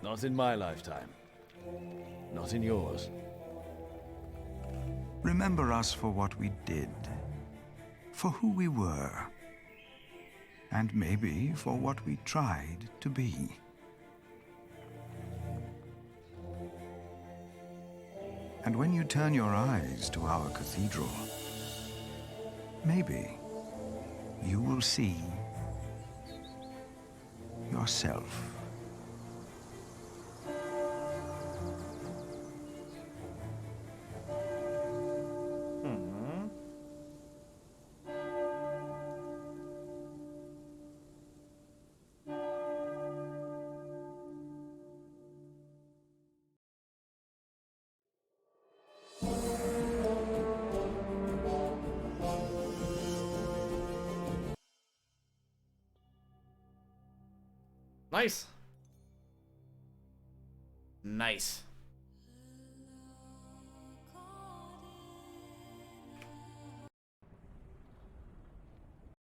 Not in my lifetime. Not in yours. Remember us for what we did, for who we were, and maybe for what we tried to be. And when you turn your eyes to our cathedral, maybe you will see yourself. Nice. Nice.